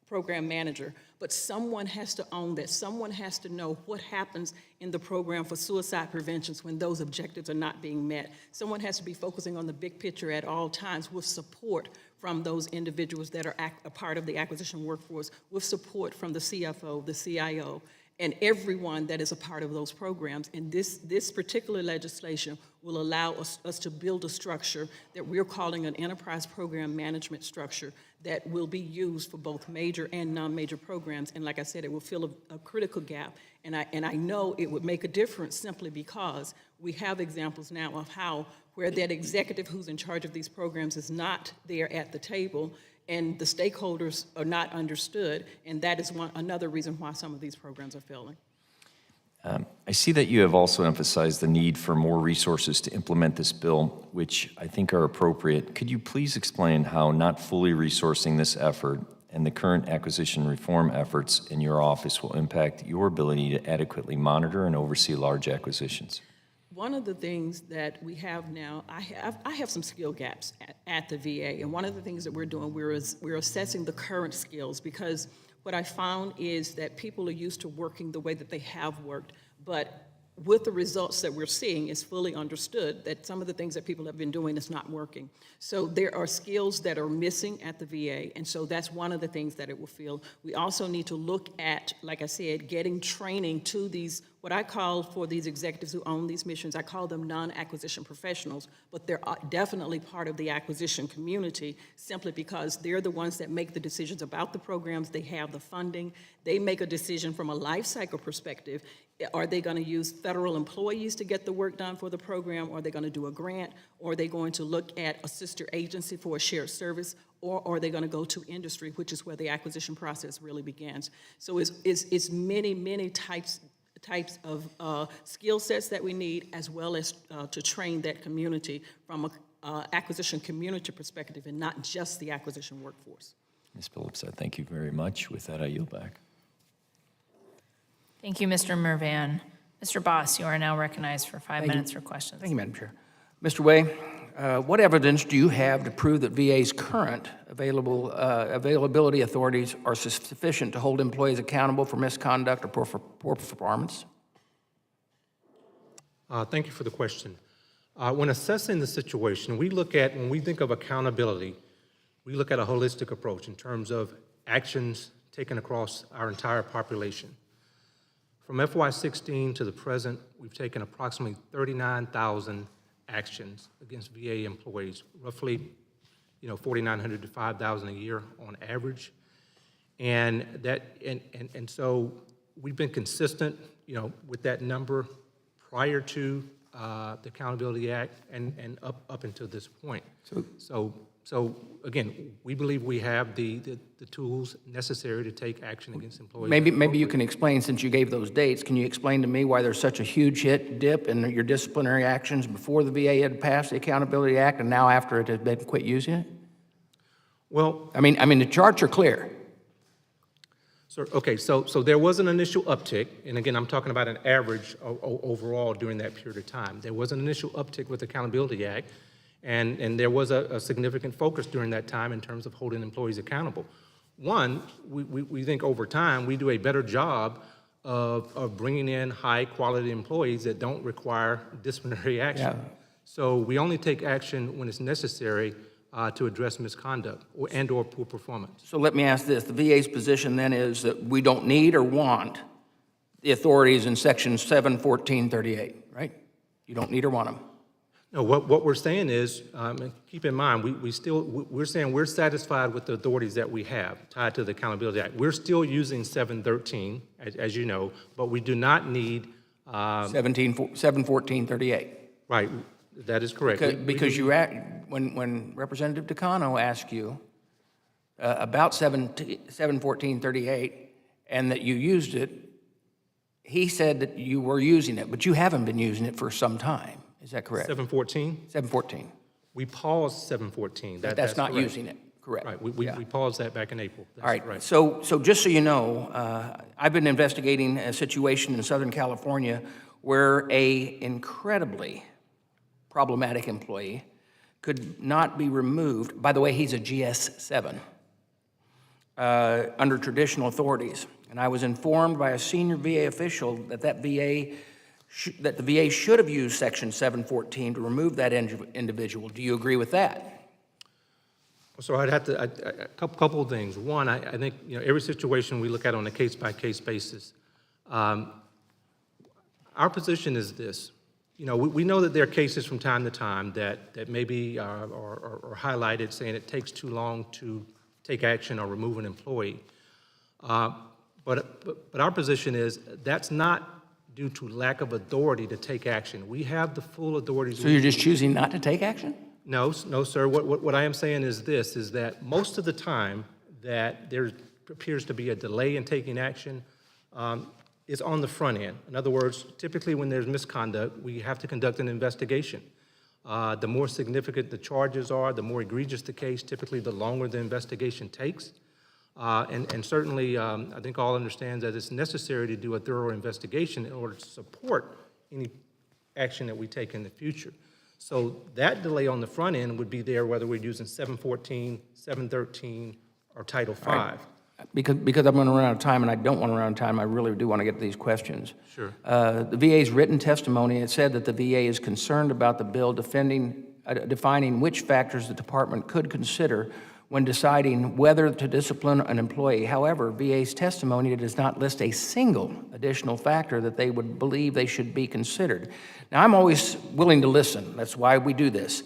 program manager, but someone has to own that. Someone has to know what happens in the program for suicide prevention when those objectives are not being met. Someone has to be focusing on the big picture at all times with support from those individuals that are a part of the acquisition workforce, with support from the CFO, the CIO, and everyone that is a part of those programs. And this particular legislation will allow us to build a structure that we're calling an enterprise program management structure that will be used for both major and non-major programs. And like I said, it will fill a critical gap. And I know it would make a difference simply because we have examples now of where that executive who's in charge of these programs is not there at the table, and the stakeholders are not understood, and that is another reason why some of these programs are failing. I see that you have also emphasized the need for more resources to implement this bill, which I think are appropriate. Could you please explain how not fully resourcing this effort and the current acquisition reform efforts in your office will impact your ability to adequately monitor and oversee large acquisitions? One of the things that we have now, I have some skill gaps at the VA, and one of the things that we're doing, we're assessing the current skills, because what I found is that people are used to working the way that they have worked, but with the results that we're seeing, it's fully understood that some of the things that people have been doing is not working. So there are skills that are missing at the VA, and so that's one of the things that it will fill. We also need to look at, like I said, getting training to these, what I call for these executives who own these missions, I call them non-acquisition professionals, but they're definitely part of the acquisition community simply because they're the ones that make the decisions about the programs. They have the funding. They make a decision from a life cycle perspective. Are they going to use federal employees to get the work done for the program? Are they going to do a grant? Or are they going to look at a sister agency for a shared service? Or are they going to go to industry, which is where the acquisition process really begins? So it's many, many types of skill sets that we need, as well as to train that community from an acquisition community perspective and not just the acquisition workforce. Ms. Phillips, I thank you very much. With that, I yield back. Thank you, Mr. Mervan. Mr. Boss, you are now recognized for 5 minutes for questions. Thank you, Madam Chair. Mr. Way, what evidence do you have to prove that VA's current availability authorities are sufficient to hold employees accountable for misconduct or poor performance? Thank you for the question. When assessing the situation, when we think of accountability, we look at a holistic approach in terms of actions taken across our entire population. From FY16 to the present, we've taken approximately 39,000 actions against VA employees, roughly 4,900 to 5,000 a year on average. And so we've been consistent, with that number prior to the Accountability Act and up until this point. So again, we believe we have the tools necessary to take action against employees. Maybe you can explain, since you gave those dates, can you explain to me why there's such a huge dip in your disciplinary actions before the VA had passed the Accountability Act and now after it had been quit using it? Well, I mean, the charts are clear. So there was an initial uptick, and again, I'm talking about an average overall during that period of time. There was an initial uptick with the Accountability Act, and there was a significant focus during that time in terms of holding employees accountable. One, we think over time we do a better job of bringing in high-quality employees that don't require disciplinary action. Yeah. So we only take action when it's necessary to address misconduct or poor performance. So let me ask this. The VA's position then is that we don't need or want the authorities in Section 71438, right? You don't need or want them. No, what we're saying is, and keep in mind, we're saying we're satisfied with the authorities that we have tied to the Accountability Act. We're still using 713, as you know, but we do not need 71438. Right, that is correct. Because when Representative DeCano asked you about 71438 and that you used it, he said that you were using it, but you haven't been using it for some time. Is that correct? 714? 714. We paused 714. That's not correct. using it, correct? Right, we paused that back in April. That's All right, right. so just so you know, I've been investigating a situation in Southern California where a incredibly problematic employee could not be removed. By the way, he's a GS7 under traditional authorities. And I was informed by a senior VA official that the VA should have used Section 714 to remove that individual. Do you agree with that? So I'd have to, a couple of things. One, I think every situation we look at on a case-by-case basis. Our position is this. We know that there are cases from time to time that maybe are highlighted saying it takes too long to take action or remove an employee. But our position is that's not due to lack of authority to take action. We have the full authority. So you're just choosing not to take action? No, sir. What I am saying is this, is that most of the time that there appears to be a delay in taking action is on the front end. In other words, typically when there's misconduct, we have to conduct an investigation. The more significant the charges are, the more egregious the case, typically the longer the investigation takes. And certainly, I think all understand that it's necessary to do a thorough investigation in order to support any action that we take in the future. So that delay on the front end would be there whether we're using 714, 713, or Title V. Right. Because I'm going to run out of time, and I don't want to run out of time, I really do want to get to these questions. Sure. The VA's written testimony, it said that the VA is concerned about the bill defining which factors the department could consider when deciding whether to discipline an employee. However, VA's testimony does not list a single additional factor that they would believe they should be considered. Now, I'm always willing to listen. That's why we do this.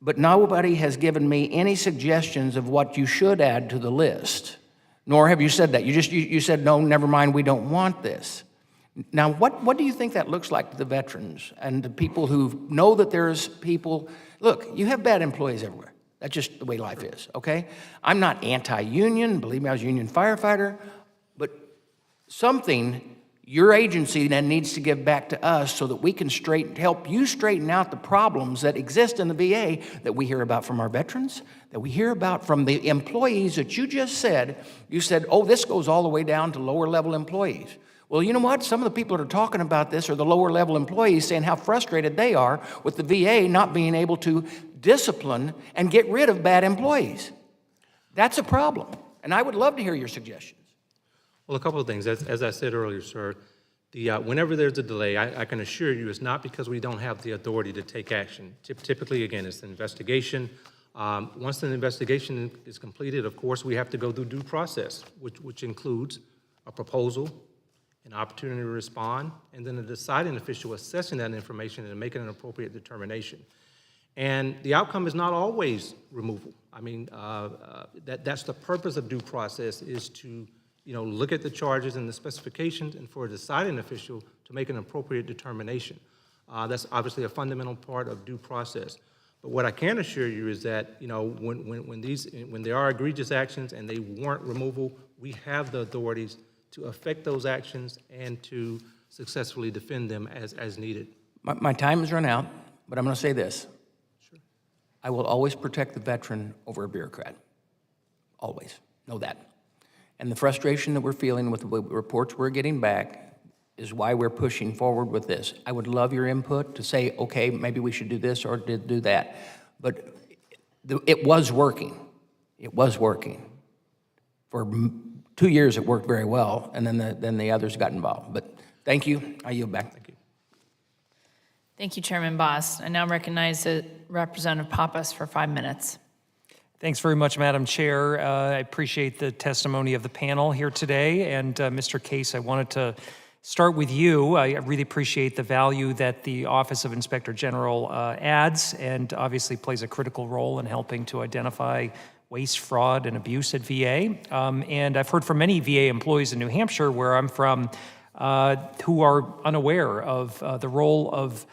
But nobody has given me any suggestions of what you should add to the list, nor have you said that. You said, no, never mind, we don't want this. Now, what do you think that looks like to the veterans and the people who know that there's people? Look, you have bad employees everywhere. That's just the way life is, okay? I'm not anti-union. Believe me, I was a union firefighter. But something Your agency then needs to give back to us so that we can help you straighten out the problems that exist in the VA that we hear about from our veterans, that we hear about from the employees that you just said. You said, oh, this goes all the way down to lower level employees. Well, you know what? Some of the people that are talking about this are the lower level employees saying how frustrated they are with the VA not being able to discipline and get rid of bad employees. That's a problem, and I would love to hear your suggestions. Well, a couple of things. As I said earlier, sir, whenever there's a delay, I can assure you it's not because we don't have the authority to take action. Typically, again, it's an investigation. Once an investigation is completed, of course, we have to go through due process, which includes a proposal, an opportunity to respond, and then a deciding official assessing that information and making an appropriate determination. And the outcome is not always removal. I mean, that's the purpose of due process, is to look at the charges and the specifications, and for a deciding official to make an appropriate determination. That's obviously a fundamental part of due process. But what I can assure you is that when there are egregious actions and they warrant removal, we have the authorities to affect those actions and to successfully defend them as needed. My time has run out, but I'm going to say this. Sure. I will always protect the veteran over a bureaucrat. Always. Know that. And the frustration that we're feeling with the reports we're getting back is why we're pushing forward with this. I would love your input to say, okay, maybe we should do this or do that. But it was working. It was working. For 2 years, it worked very well, and then the others got involved. But thank you. I yield back. Thank you. Thank you, Chairman Boss. I now recognize Representative Pappas for 5 minutes. Thanks very much, Madam Chair. I appreciate the testimony of the panel here today. And Mr. Case, I wanted to start with you. I really appreciate the value that the Office of Inspector General adds and obviously plays a critical role in helping to identify waste, fraud, and abuse at VA. And I've heard from many VA employees in New Hampshire, where I'm from, who are unaware of the role of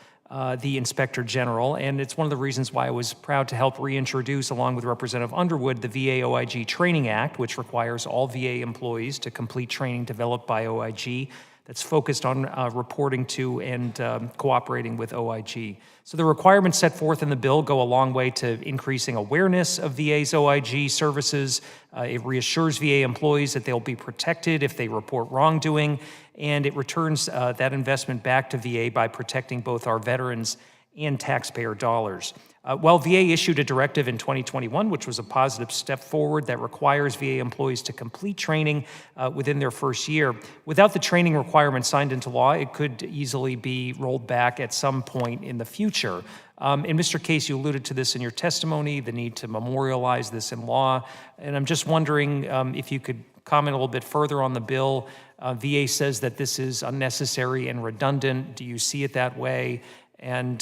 the Inspector General, and it's one of the reasons why I was proud to help reintroduce, along with Representative Underwood, the VA OIG Training Act, which requires all VA employees to complete training developed by OIG that's focused on reporting to and cooperating with OIG. So the requirements set forth in the bill go a long way to increasing awareness of VA's OIG services. It reassures VA employees that they'll be protected if they report wrongdoing, and it returns that investment back to VA by protecting both our veterans and taxpayer dollars. While VA issued a directive in 2021, which was a positive step forward that requires VA employees to complete training within their first year, without the training requirement signed into law, it could easily be rolled back at some point in the future. In Mr. Case, you alluded to this in your testimony, the need to memorialize this in law, and I'm just wondering if you could comment a little bit further on the bill. VA says that this is unnecessary and redundant. Do you see it that way? And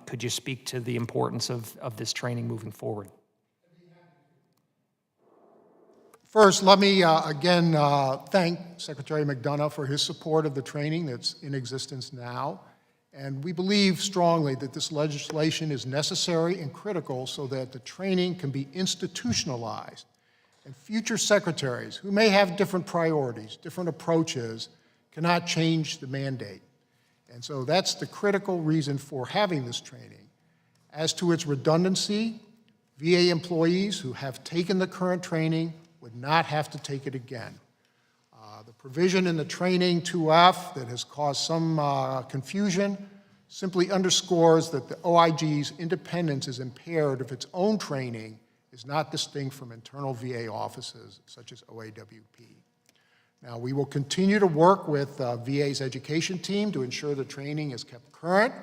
could you speak to the importance of this training moving forward? First, let me again thank Secretary McDonough for his support of the training that's in existence now. And we believe strongly that this legislation is necessary and critical so that the training can be institutionalized. And future secretaries, who may have different priorities, different approaches, cannot change the mandate. And so that's the critical reason for having this training. As to its redundancy, VA employees who have taken the current training would not have to take it again. The provision in the training 2F that has caused some confusion simply underscores that the OIG's independence is impaired if its own training is not distinct from internal VA offices such as OAWP. Now, we will continue to work with VA's education team to ensure the training is kept current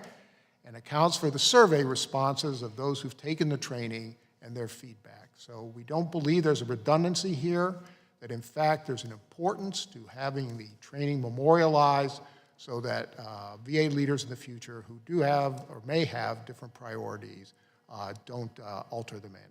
and accounts for the survey responses of those who've taken the training and their feedback. So we don't believe there's a redundancy here, that in fact there's an importance to having the training memorialized so that VA leaders in the future who do have or may have different priorities don't alter the mandate.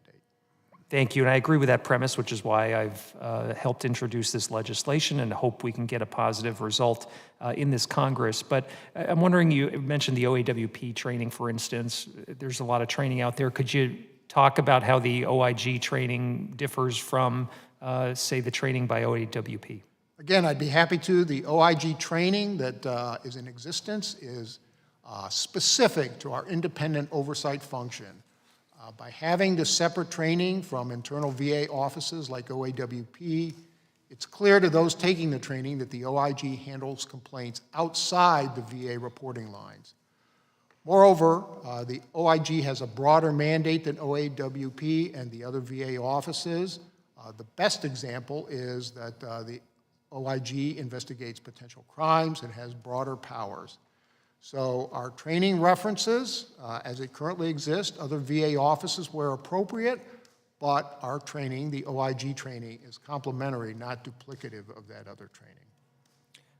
Thank you, and I agree with that premise, which is why I've helped introduce this legislation and hope we can get a positive result in this Congress. But I'm wondering, you mentioned the OAWP training, for instance. There's a lot of training out there. Could you talk about how the OIG training differs from, say, the training by OAWP? Again, I'd be happy to. The OIG training that is in existence is specific to our independent oversight function. By having the separate training from internal VA offices like OAWP, it's clear to those taking the training that the OIG handles complaints outside the VA reporting lines. Moreover, the OIG has a broader mandate than OAWP and the other VA offices. The best example is that the OIG investigates potential crimes and has broader powers. So our training references, as it currently exists, other VA offices where appropriate, but our training, the OIG training, is complementary, not duplicative of that other training.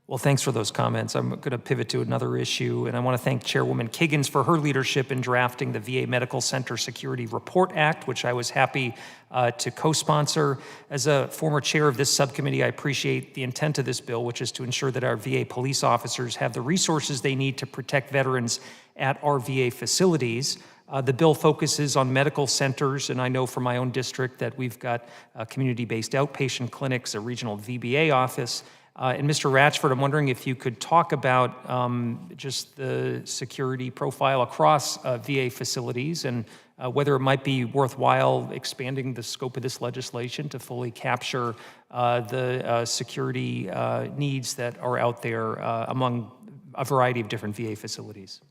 Well, thanks for those comments. I'm going to pivot to another issue, and I want to thank Chairwoman Kiggins for her leadership in drafting the VA Medical Center Security Report Act, which I was happy to co-sponsor. As a former chair of this subcommittee, I appreciate the intent of this bill, which is to ensure that our VA police officers have the resources they need to protect veterans at our VA facilities. The bill focuses on medical centers, and I know from my own district that we've got community-based outpatient clinics, a regional VBA office. And Mr. Ratchford, I'm wondering if you could talk about just the security profile across VA facilities and whether it might be worthwhile expanding the scope of this legislation to fully capture the security needs that are out there among a variety of different VA facilities.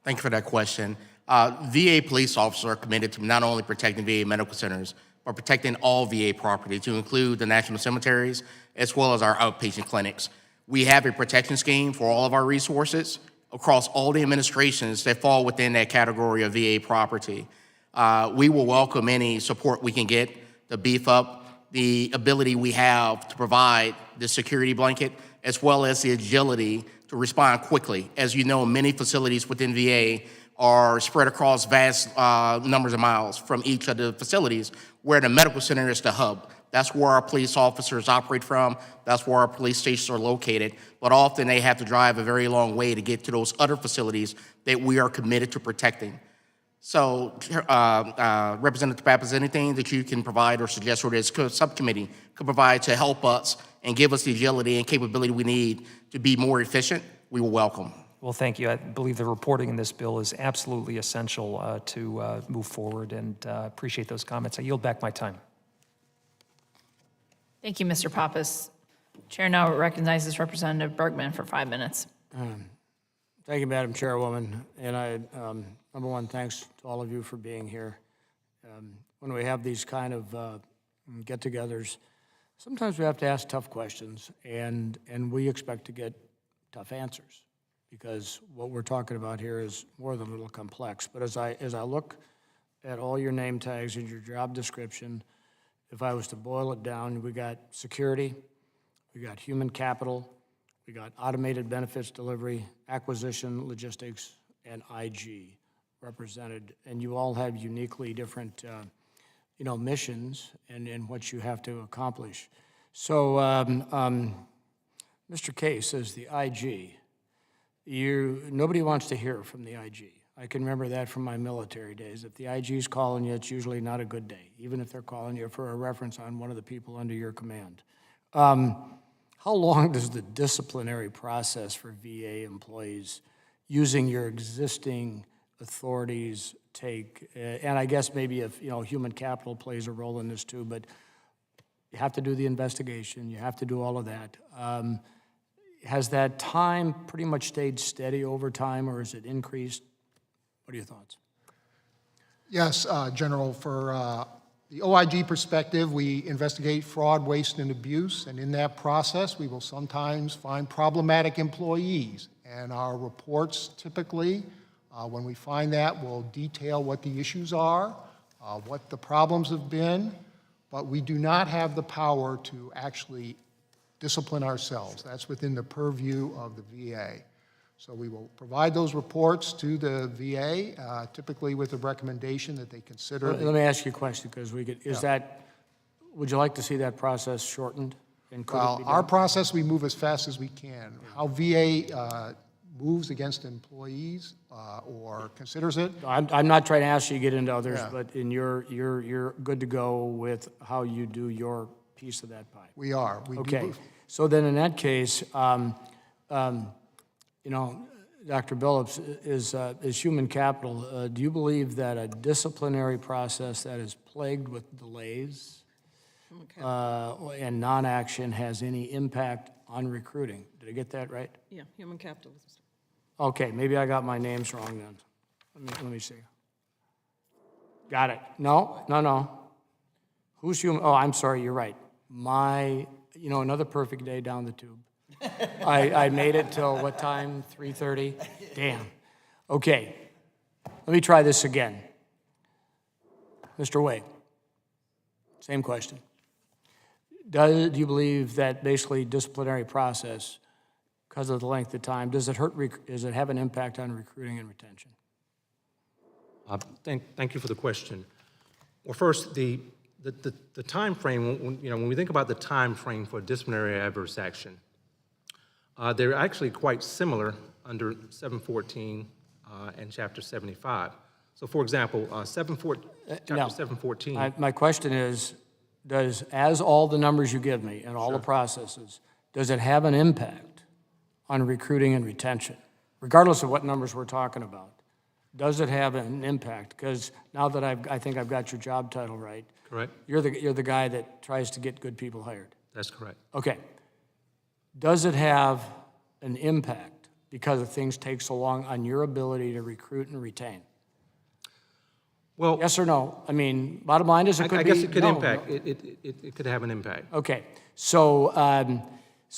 Thank you for that question. VA police officers are committed to not only protecting VA medical centers, but protecting all VA property, to include the national cemeteries, as well as our outpatient clinics. We have a protection scheme for all of our resources across all the administrations that fall within that category of VA property. We will welcome any support we can get to beef up the ability we have to provide the security blanket, as well as the agility to respond quickly. As you know, many facilities within VA are spread across vast numbers of miles from each of the facilities, where the medical center is the hub. That's where our police officers operate from. That's where our police stations are located. But often they have to drive a very long way to get to those other facilities that we are committed to protecting. So, Representative Pappas, anything that you can provide or suggest, or this subcommittee could provide to help us and give us the agility and capability we need to be more efficient, we will welcome. Well, thank you. I believe the reporting in this bill is absolutely essential to move forward, and appreciate those comments. I yield back my time. Thank you, Mr. Pappas. Chair now recognizes Representative Bergman for 5 minutes. Thank you, Madam Chairwoman. And I, number one, thanks to all of you for being here. When we have these kind of get-togethers, sometimes we have to ask tough questions, and we expect to get tough answers, because what we're talking about here is more than a little complex. But as I look at all your name tags and your job description, if I was to boil it down, we got security, we got human capital, we got automated benefits delivery, acquisition, logistics, and IG represented. And you all have uniquely different missions and what you have to accomplish. So Mr. Case, as the IG, nobody wants to hear from the IG. I can remember that from my military days. If the IG's calling you, it's usually not a good day, even if they're calling you for a reference on one of the people under your command. How long does the disciplinary process for VA employees using your existing authorities take? And I guess maybe if human capital plays a role in this too, but you have to do the investigation, you have to do all of that. Has that time pretty much stayed steady over time, or has it increased? What are your thoughts? Yes, General, for the OIG perspective, we investigate fraud, waste, and abuse, and in that process, we will sometimes find problematic employees. And our reports typically, when we find that, will detail what the issues are, what the problems have been, but we do not have the power to actually discipline ourselves. That's within the purview of the VA. So we will provide those reports to the VA, typically with a recommendation that they consider. Let me ask you a question, because would you like to see that process shortened? And could it be done? Our process, we move as fast as we can. How VA moves against employees or considers it. I'm not trying to ask you to get into others, but you're good to go with how you do your piece of that pie. We are. Okay. So then in that case, you know, Dr. Billups, is human capital, do you believe that a disciplinary process that is plagued with delays and non-action has any impact on recruiting? Did I get that right? Yeah, human capital. Okay, maybe I got my names wrong then. Let me see. Got it. No. Who's human? Oh, I'm sorry, you're right. Another perfect day down the tube. I made it till what time? 3:30? Damn. Okay, let me try this again. Mr. Way, same question. Do you believe that basically disciplinary process, because of the length of time, does it have an impact on recruiting and retention? Thank you for the question. Well, first, the time frame, when we think about the time frame for disciplinary adverse action, they're actually quite similar under 714 and Chapter 75. So, for example, Chapter 714. My question is, as all the numbers you give me and all the processes, does it have an impact on recruiting and retention, regardless of what numbers we're talking about? Does it have an impact? Because now that I think I've got your job title right. Correct. You're the guy that tries to get good people hired. That's correct. Okay. Does it have an impact because things take so long on your ability to recruit and retain? Well, yes or no? I mean, bottom line is it could be. I guess it could no, impact. No. It could have an impact. Okay. So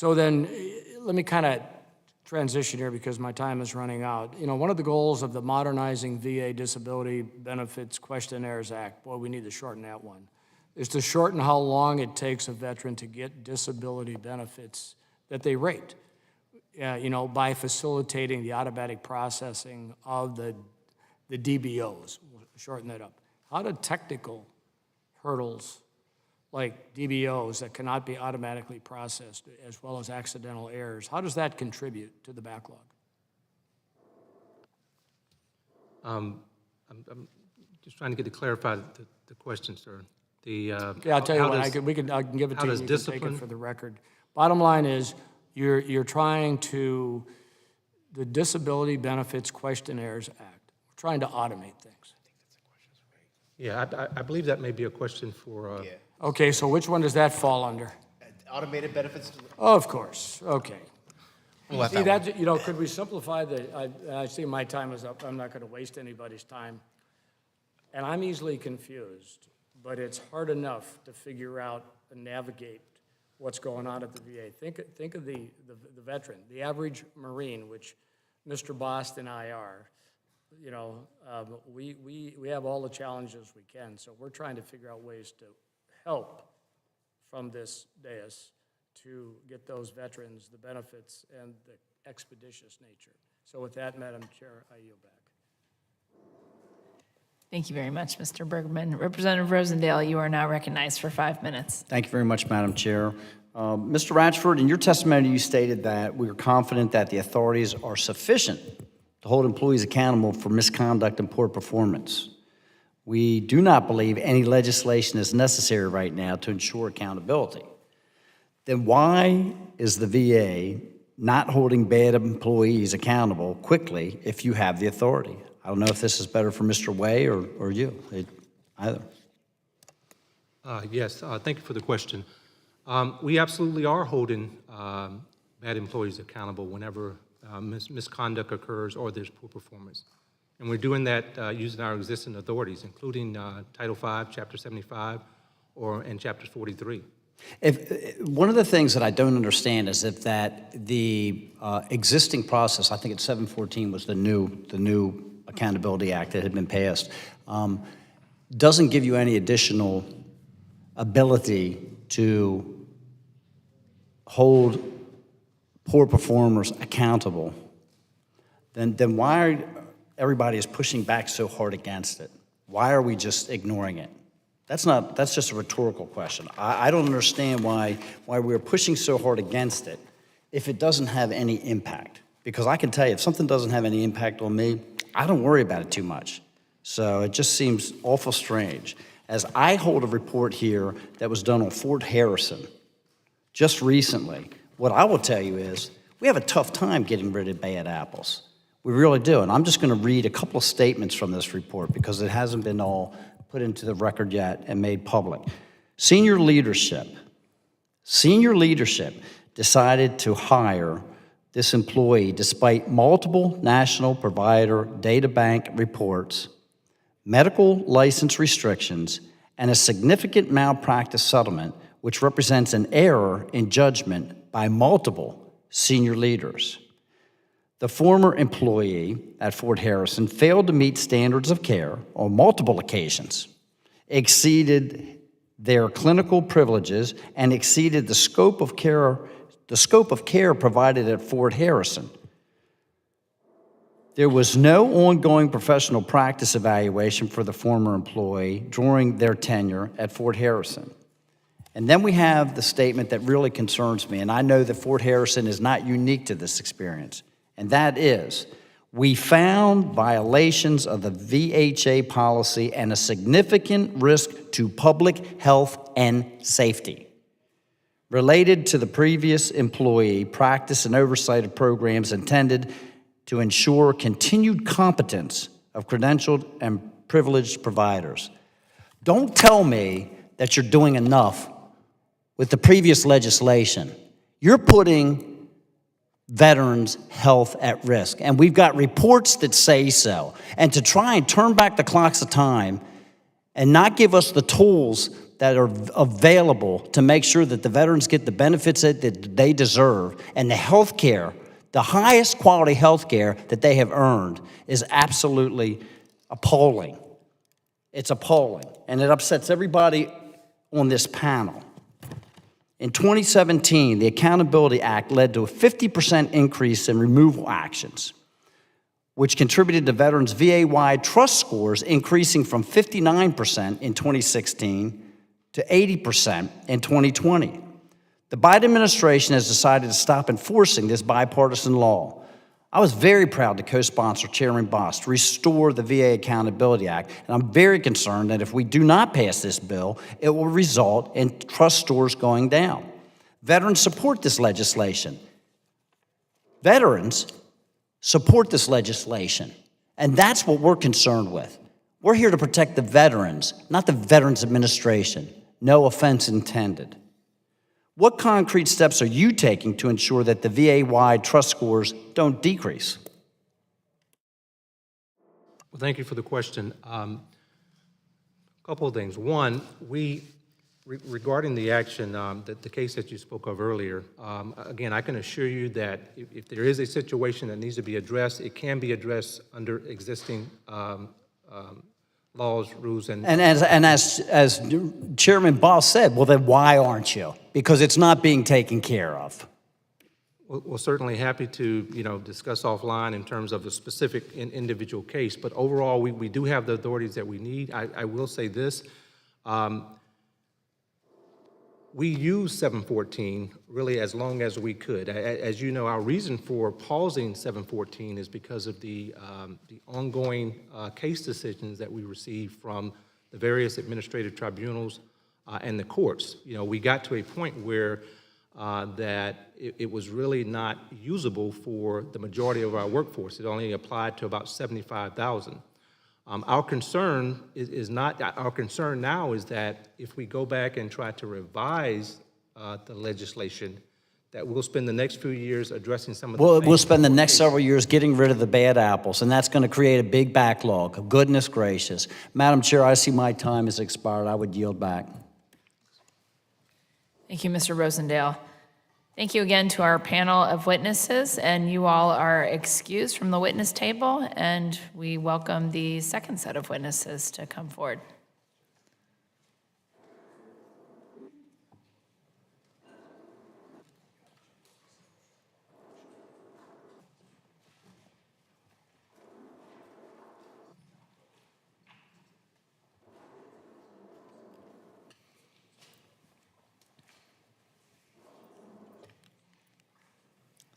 then let me kind of transition here because my time is running out. You know, one of the goals of the Modernizing VA Disability Benefits Questionnaires Act, boy, we need to shorten that one, is to shorten how long it takes a veteran to get disability benefits that they rate, by facilitating the automatic processing of the DBOs. We'll shorten that up. How do technical hurdles like DBOs that cannot be automatically processed, as well as accidental errors, how does that contribute to the backlog? I'm just trying to get to clarify the question, sir. I'll tell you what, I can give it to you, you can take it for the record. Bottom line is, you're trying to, the Disability Benefits Questionnaires Act, we're trying to automate things. Yeah, I believe that may be a question for... Okay, so which one does that fall under? Automated benefits? Oh, of course, okay. We'll See, that, could we simplify I see my time is up, I'm not gonna waste anybody's time. And I'm easily confused, but it's hard enough to figure out and navigate what's going on at the VA. Think of the veteran, the average Marine, which Mr. Bost and I are. We have all the challenges we can, so we're trying to figure out ways to help from this dais to get those veterans the benefits and the expeditious nature. So with that, Madam Chair, I yield back. Thank you very much, Mr. Bergman. Representative Rosendale, you are now recognized for 5 minutes. Thank you very much, Madam Chair. Mr. Ratchford, in your testimony, you stated that we are confident that the authorities are sufficient to hold employees accountable for misconduct and poor performance. We do not believe any legislation is necessary right now to ensure accountability. Then why is the VA not holding bad employees accountable quickly if you have the authority? I don't know if this is better for Mr. Way or you, either. Yes, thank you for the question. We absolutely are holding bad employees accountable whenever misconduct occurs or there's poor performance. And we're doing that using our existing authorities, including Title V, Chapter 75, and Chapter 43. One of the things that I don't understand is that the existing process, I think it's 714 was the new Accountability Act that had been passed, doesn't give you any additional ability to hold poor performers accountable. Then why everybody is pushing back so hard against it? Why are we just ignoring it? That's just a rhetorical question. I don't understand why we're pushing so hard against it if it doesn't have any impact. Because I can tell you, if something doesn't have any impact on me, I don't worry about it too much. So it just seems awful strange. As I hold a report here that was done on Fort Harrison just recently. What I will tell you is we have a tough time getting rid of bad apples. We really do. And I'm just going to read a couple of statements from this report because it hasn't been all put into the record yet and made public. Senior leadership decided to hire this employee despite multiple national provider data bank reports, medical license restrictions, and a significant malpractice settlement, which represents an error in judgment by multiple senior leaders. The former employee at Fort Harrison failed to meet standards of care on multiple occasions, exceeded their clinical privileges, and exceeded the scope of care provided at Fort Harrison. There was no ongoing professional practice evaluation for the former employee during their tenure at Fort Harrison. And then we have the statement that really concerns me, and I know that Fort Harrison is not unique to this experience, and that is, we found violations of the VHA policy and a significant risk to public health and safety related to the previous employee practice and oversight of programs intended to ensure continued competence of credentialed and privileged providers. Don't tell me that you're doing enough with the previous legislation. You're putting veterans' health at risk, and we've got reports that say so. And to try and turn back the clocks of time and not give us the tools that are available to make sure that the veterans get the benefits that they deserve and the health care, the highest quality health care that they have earned, is absolutely appalling. It's appalling, and it upsets everybody on this panel. In 2017, the Accountability Act led to a 50% increase in removal actions, which contributed to veterans' VA-wide trust scores increasing from 59% in 2016 to 80% in 2020. The Biden administration has decided to stop enforcing this bipartisan law. I was very proud to co-sponsor Chairman Boss to restore the VA Accountability Act, and I'm very concerned that if we do not pass this bill, it will result in trust scores going down. Veterans support this legislation. Veterans support this legislation, and that's what we're concerned with. We're here to protect the veterans, not the Veterans Administration. No offense intended. What concrete steps are you taking to ensure that the VA-wide trust scores don't decrease? Well, thank you for the question. A couple of things. One, regarding the action, the case that you spoke of earlier, again, I can assure you that if there is a situation that needs to be addressed, it can be addressed under existing laws, rules, and as Chairman Boss said, well, then why aren't you? Because it's not being taken care of. We're certainly happy to, discuss offline in terms of the specific individual case, but overall, we do have the authorities that we need. I will say this. We used 714 really as long as we could. As you know, our reason for pausing 714 is because of the ongoing case decisions that we received from the various administrative tribunals and the courts. We got to a point where that it was really not usable for the majority of our workforce. It only applied to about 75,000. Our concern our concern now is that if we go back and try to revise the legislation, that we'll spend the next few years addressing some of the We'll spend the next several years getting rid of the bad apples, and that's going to create a big backlog. Goodness gracious. Madam Chair, I see my time has expired. I would yield back. Thank you, Mr. Rosendale. Thank you again to our panel of witnesses, and you all are excused from the witness table, and we welcome the second set of witnesses to come forward.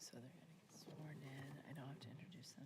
So they're getting sworn in. I don't have to introduce them.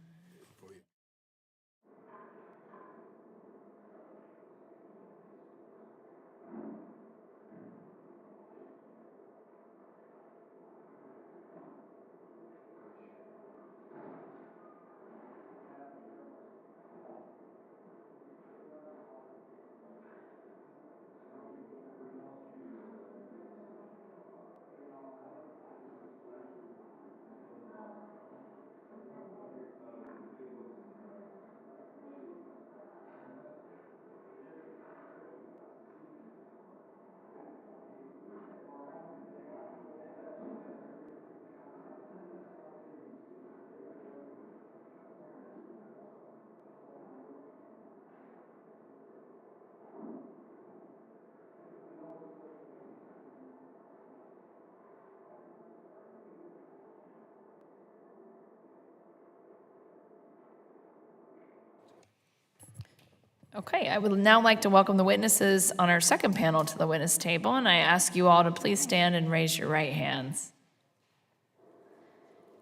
Okay, I would now like to welcome the witnesses on our second panel to the witness table, and I ask you all to please stand and raise your right hands.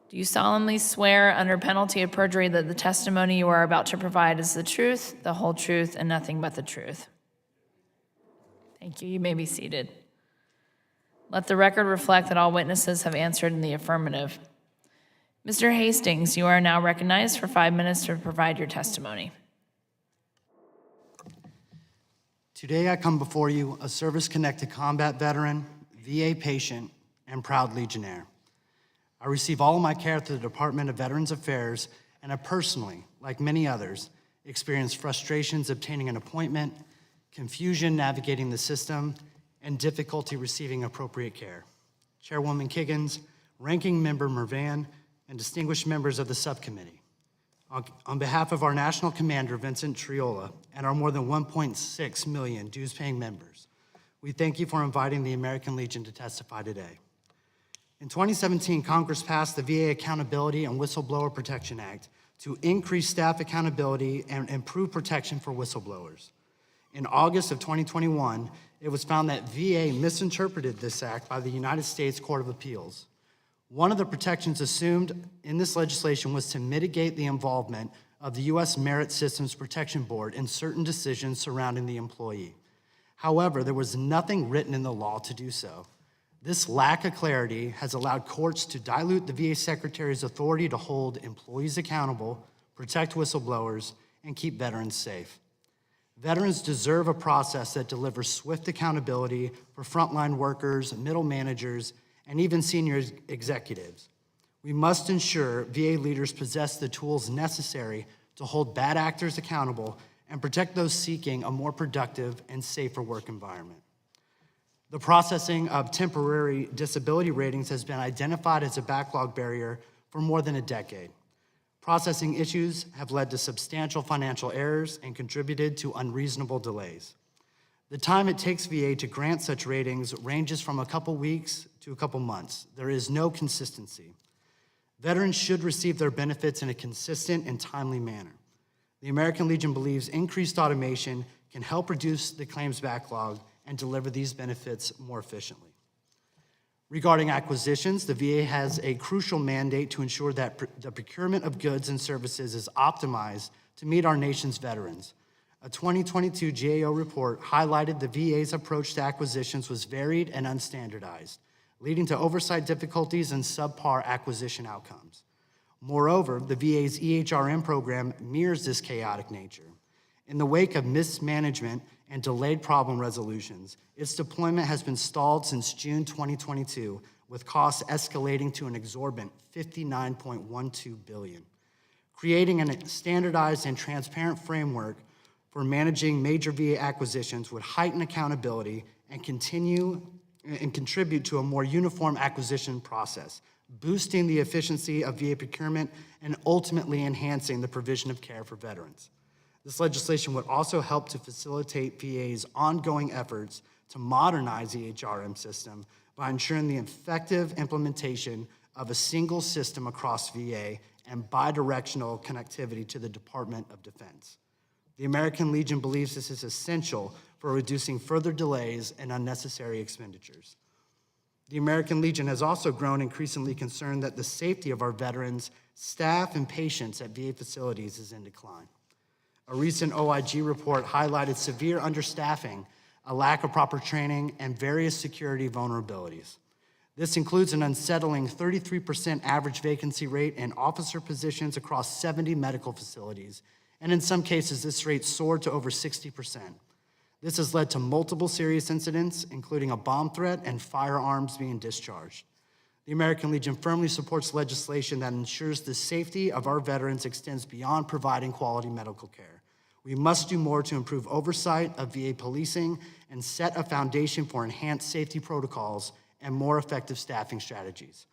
Do you solemnly swear under penalty of perjury that the testimony you are about to provide is the truth, the whole truth, and nothing but the truth? Thank you. You may be seated. Let the record reflect that all witnesses have answered in the affirmative. Mr. Hastings, you are now recognized for 5 minutes to provide your testimony. Today I come before you a service-connected combat veteran, VA patient, and proud Legionnaire. I receive all of my care through the Department of Veterans Affairs, and I personally, like many others, experienced frustrations obtaining an appointment, confusion navigating the system, and difficulty receiving appropriate care. Chairwoman Kiggins, Ranking Member Mervan, and distinguished members of the subcommittee. On behalf of our National Commander, Vincent Triola, and our more than 1.6 million dues-paying members, we thank you for inviting the American Legion to testify today. In 2017, Congress passed the VA Accountability and Whistleblower Protection Act to increase staff accountability and improve protection for whistleblowers. In August of 2021, it was found that VA misinterpreted this act by the United States Court of Appeals. One of the protections assumed in this legislation was to mitigate the involvement of the U.S. Merit Systems Protection Board in certain decisions surrounding the employee. However, there was nothing written in the law to do so. This lack of clarity has allowed courts to dilute the VA Secretary's authority to hold employees accountable, protect whistleblowers, and keep veterans safe. Veterans deserve a process that delivers swift accountability for frontline workers, middle managers, and even senior executives. We must ensure VA leaders possess the tools necessary to hold bad actors accountable and protect those seeking a more productive and safer work environment. The processing of temporary disability ratings has been identified as a backlog barrier for more than a decade. Processing issues have led to substantial financial errors and contributed to unreasonable delays. The time it takes VA to grant such ratings ranges from a couple weeks to a couple months. There is no consistency. Veterans should receive their benefits in a consistent and timely manner. The American Legion believes increased automation can help reduce the claims backlog and deliver these benefits more efficiently. Regarding acquisitions, the VA has a crucial mandate to ensure that the procurement of goods and services is optimized to meet our nation's veterans. A 2022 GAO report highlighted the VA's approach to acquisitions was varied and unstandardized, leading to oversight difficulties and subpar acquisition outcomes. Moreover, the VA's EHRM program mirrors this chaotic nature. In the wake of mismanagement and delayed problem resolutions, its deployment has been stalled since June 2022, with costs escalating to an exorbitant $59.12 billion. Creating a standardized and transparent framework for managing major VA acquisitions would heighten accountability and contribute to a more uniform acquisition process, boosting the efficiency of VA procurement and ultimately enhancing the provision of care for veterans. This legislation would also help to facilitate VA's ongoing efforts to modernize the HRM system by ensuring the effective implementation of a single system across VA and bidirectional connectivity to the Department of Defense. The American Legion believes this is essential for reducing further delays and unnecessary expenditures. The American Legion has also grown increasingly concerned that the safety of our veterans, staff, and patients at VA facilities is in decline. A recent OIG report highlighted severe understaffing, a lack of proper training, and various security vulnerabilities. This includes an unsettling 33% average vacancy rate in officer positions across 70 medical facilities, and in some cases, this rate soared to over 60%. This has led to multiple serious incidents, including a bomb threat and firearms being discharged. The American Legion firmly supports legislation that ensures the safety of our veterans extends beyond providing quality medical care. We must do more to improve oversight of VA policing and set a foundation for enhanced safety protocols and more effective staffing strategies.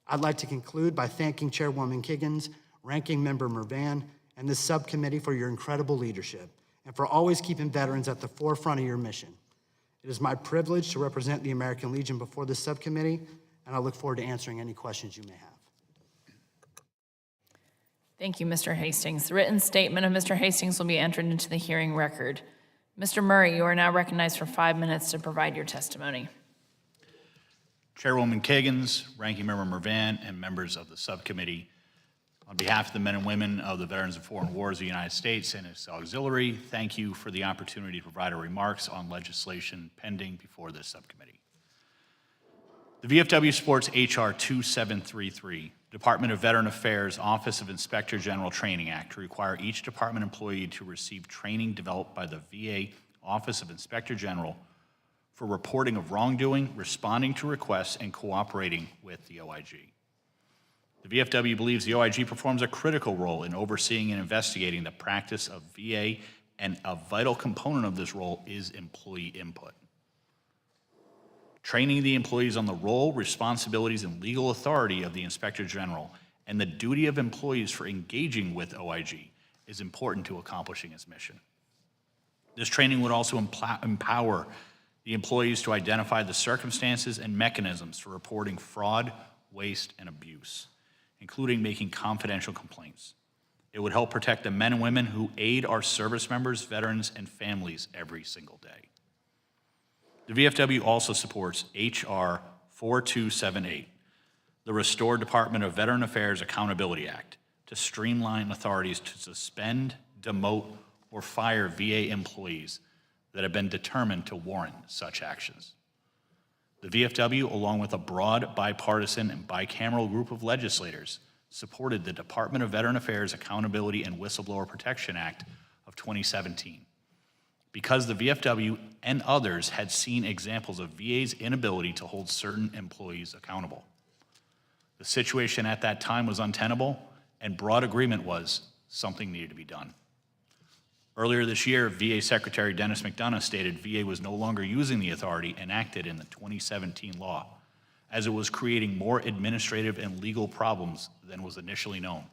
I'd like to conclude by thanking Chairwoman Kiggins, Ranking Member Mervan, and this subcommittee for your incredible leadership and for always keeping veterans at the forefront of your mission. It is my privilege to represent the American Legion before this subcommittee, and I look forward to answering any questions you may have. Thank you, Mr. Hastings. The written statement of Mr. Hastings will be entered into the hearing record. Mr. Murray, you are now recognized for 5 minutes to provide your testimony. Chairwoman Kiggins, Ranking Member Mervan, and members of the subcommittee, on behalf of the men and women of the Veterans of Foreign Wars of the United States and its auxiliary, thank you for the opportunity to provide our remarks on legislation pending before this subcommittee. The VFW supports H.R. 2733, Department of Veteran Affairs Office of Inspector General Training Act, to require each department employee to receive training developed by the VA Office of Inspector General for reporting of wrongdoing, responding to requests, and cooperating with the OIG. The VFW believes the OIG performs a critical role in overseeing and investigating the practice of VA, and a vital component of this role is employee input. Training the employees on the role, responsibilities, and legal authority of the Inspector General and the duty of employees for engaging with OIG is important to accomplishing its mission. This training would also empower the employees to identify the circumstances and mechanisms for reporting fraud, waste, and abuse, including making confidential complaints. It would help protect the men and women who aid our service members, veterans, and families every single day. The VFW also supports H.R. 4278, the Restore Department of Veteran Affairs Accountability Act, to streamline authorities to suspend, demote, or fire VA employees that have been determined to warrant such actions. The VFW, along with a broad, bipartisan, and bicameral group of legislators, supported the Department of Veteran Affairs Accountability and Whistleblower Protection Act of 2017, because the VFW and others had seen examples of VA's inability to hold certain employees accountable. The situation at that time was untenable, and broad agreement was something needed to be done. Earlier this year, VA Secretary Dennis McDonough stated VA was no longer using the authority enacted in the 2017 law, as it was creating more administrative and legal problems than was initially known.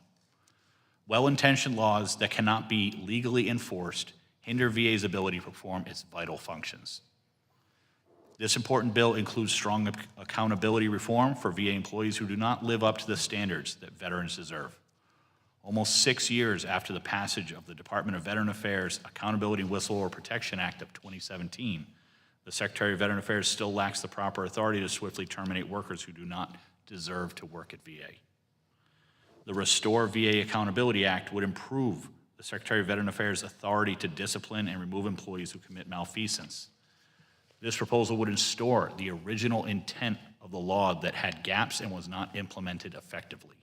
Well-intentioned laws that cannot be legally enforced hinder VA's ability to perform its vital functions. This important bill includes strong accountability reform for VA employees who do not live up to the standards that veterans deserve. Almost 6 years after the passage of the Department of Veteran Affairs Accountability and Whistleblower Protection Act of 2017, the Secretary of Veteran Affairs still lacks the proper authority to swiftly terminate workers who do not deserve to work at VA. The Restore VA Accountability Act would improve the Secretary of Veteran Affairs' authority to discipline and remove employees who commit malfeasance. This proposal would restore the original intent of the law that had gaps and was not implemented effectively.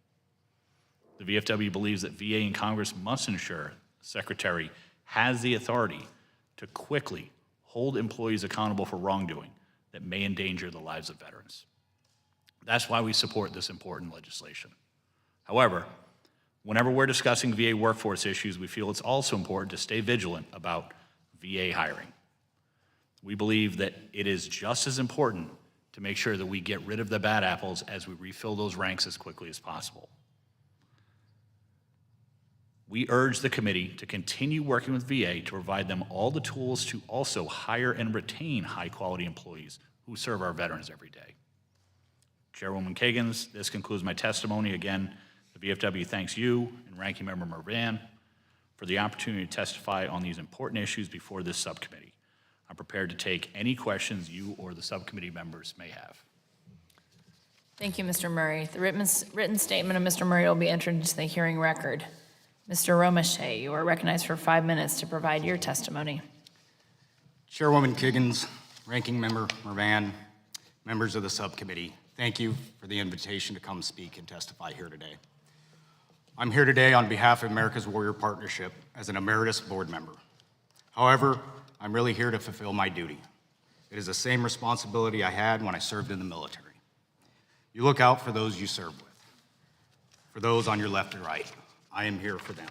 The VFW believes that VA and Congress must ensure the Secretary has the authority to quickly hold employees accountable for wrongdoing that may endanger the lives of veterans. That's why we support this important legislation. However, whenever we're discussing VA workforce issues, we feel it's also important to stay vigilant about VA hiring. We believe that it is just as important to make sure that we get rid of the bad apples as we refill those ranks as quickly as possible. We urge the committee to continue working with VA to provide them all the tools to also hire and retain high-quality employees who serve our veterans every day. Chairwoman Kiggins, this concludes my testimony. Again, the VFW thanks you and Ranking Member Mervan for the opportunity to testify on these important issues before this subcommittee. I'm prepared to take any questions you or the subcommittee members may have. Thank you, Mr. Murray. The written statement of Mr. Murray will be entered into the hearing record. Mr. Romeshay, you are recognized for 5 minutes to provide your testimony. Chairwoman Kiggins, Ranking Member Mervan, members of the subcommittee, thank you for the invitation to come speak and testify here today. I'm here today on behalf of America's Warrior Partnership as an emeritus board member. However, I'm really here to fulfill my duty. It is the same responsibility I had when I served in the military. You look out for those you serve with, for those on your left and right. I am here for them.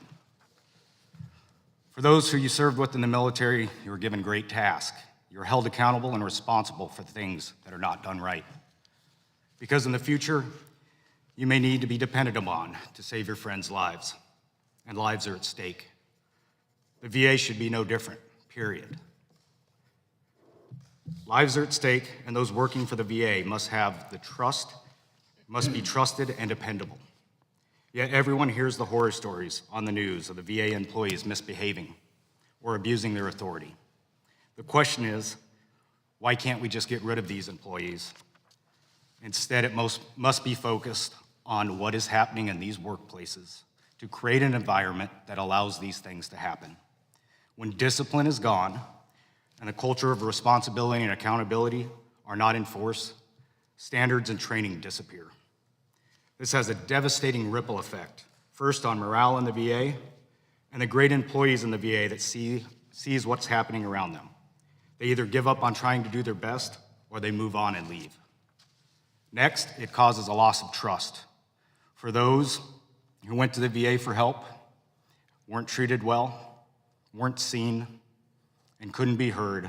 For those who you served with in the military, you were given great tasks. You are held accountable and responsible for things that are not done right. Because in the future, you may need to be depended upon to save your friends' lives, and lives are at stake. The VA should be no different, period. Lives are at stake, and those working for the VA must be trusted and dependable. Yet everyone hears the horror stories on the news of the VA employees misbehaving or abusing their authority. The question is, why can't we just get rid of these employees? Instead, it must be focused on what is happening in these workplaces to create an environment that allows these things to happen. When discipline is gone and a culture of responsibility and accountability are not enforced, standards and training disappear. This has a devastating ripple effect, first on morale in the VA and the great employees in the VA that sees what's happening around them. They either give up on trying to do their best or they move on and leave. Next, it causes a loss of trust. For those who went to the VA for help, weren't treated well, weren't seen, and couldn't be heard,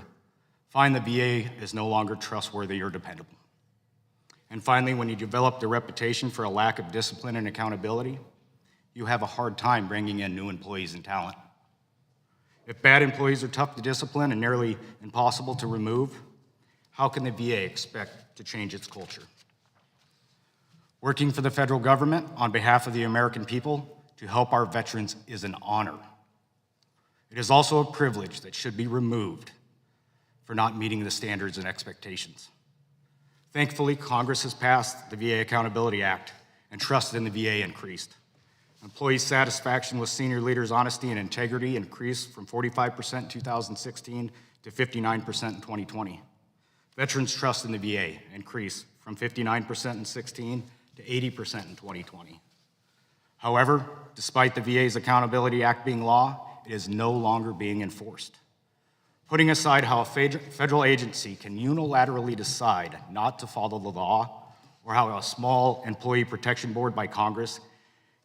find the VA is no longer trustworthy or dependable. And finally, when you develop the reputation for a lack of discipline and accountability, you have a hard time bringing in new employees and talent. If bad employees are tough to discipline and nearly impossible to remove, how can the VA expect to change its culture? Working for the federal government on behalf of the American people to help our veterans is an honor. It is also a privilege that should be removed for not meeting the standards and expectations. Thankfully, Congress has passed the VA Accountability Act, and trust in the VA increased. Employee satisfaction with senior leaders' honesty and integrity increased from 45% in 2016 to 59% in 2020. Veterans' trust in the VA increased from 59% in 16 to 80% in 2020. However, despite the VA's Accountability Act being law, it is no longer being enforced. Putting aside how a federal agency can unilaterally decide not to follow the law, or how a small employee protection board by Congress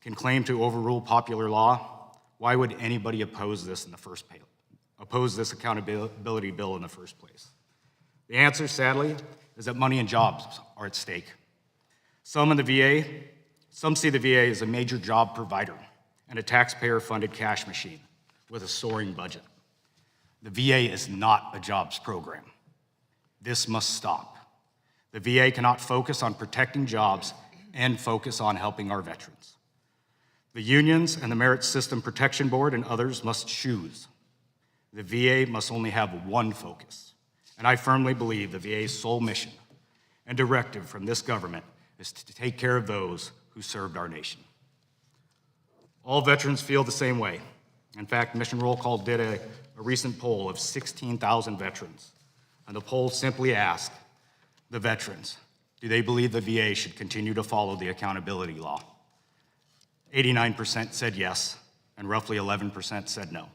can claim to overrule popular law, why would anybody oppose this accountability bill in the first place? The answer, sadly, is that money and jobs are at stake. Some see the VA as a major job provider and a taxpayer-funded cash machine with a soaring budget. The VA is not a jobs program. This must stop. The VA cannot focus on protecting jobs and focus on helping our veterans. The unions and the Merit System Protection Board and others must choose. The VA must only have one focus, and I firmly believe the VA's sole mission and directive from this government is to take care of those who served our nation. All veterans feel the same way. In fact, Mission Roll Call did a recent poll of 16,000 veterans, and the poll simply asked the veterans, do they believe the VA should continue to follow the accountability law? 89% said yes, and roughly 11% said no.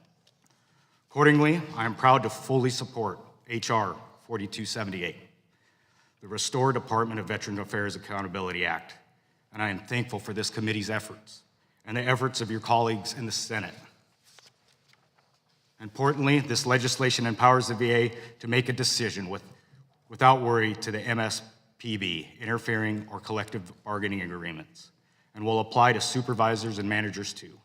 Accordingly, I am proud to fully support H.R. 4278, the Restore Department of Veteran Affairs Accountability Act, and I am thankful for this committee's efforts and the efforts of your colleagues in the Senate. Importantly, this legislation empowers the VA to make a decision without worry to the MSPB interfering or collective bargaining agreements, and will apply to supervisors and managers too,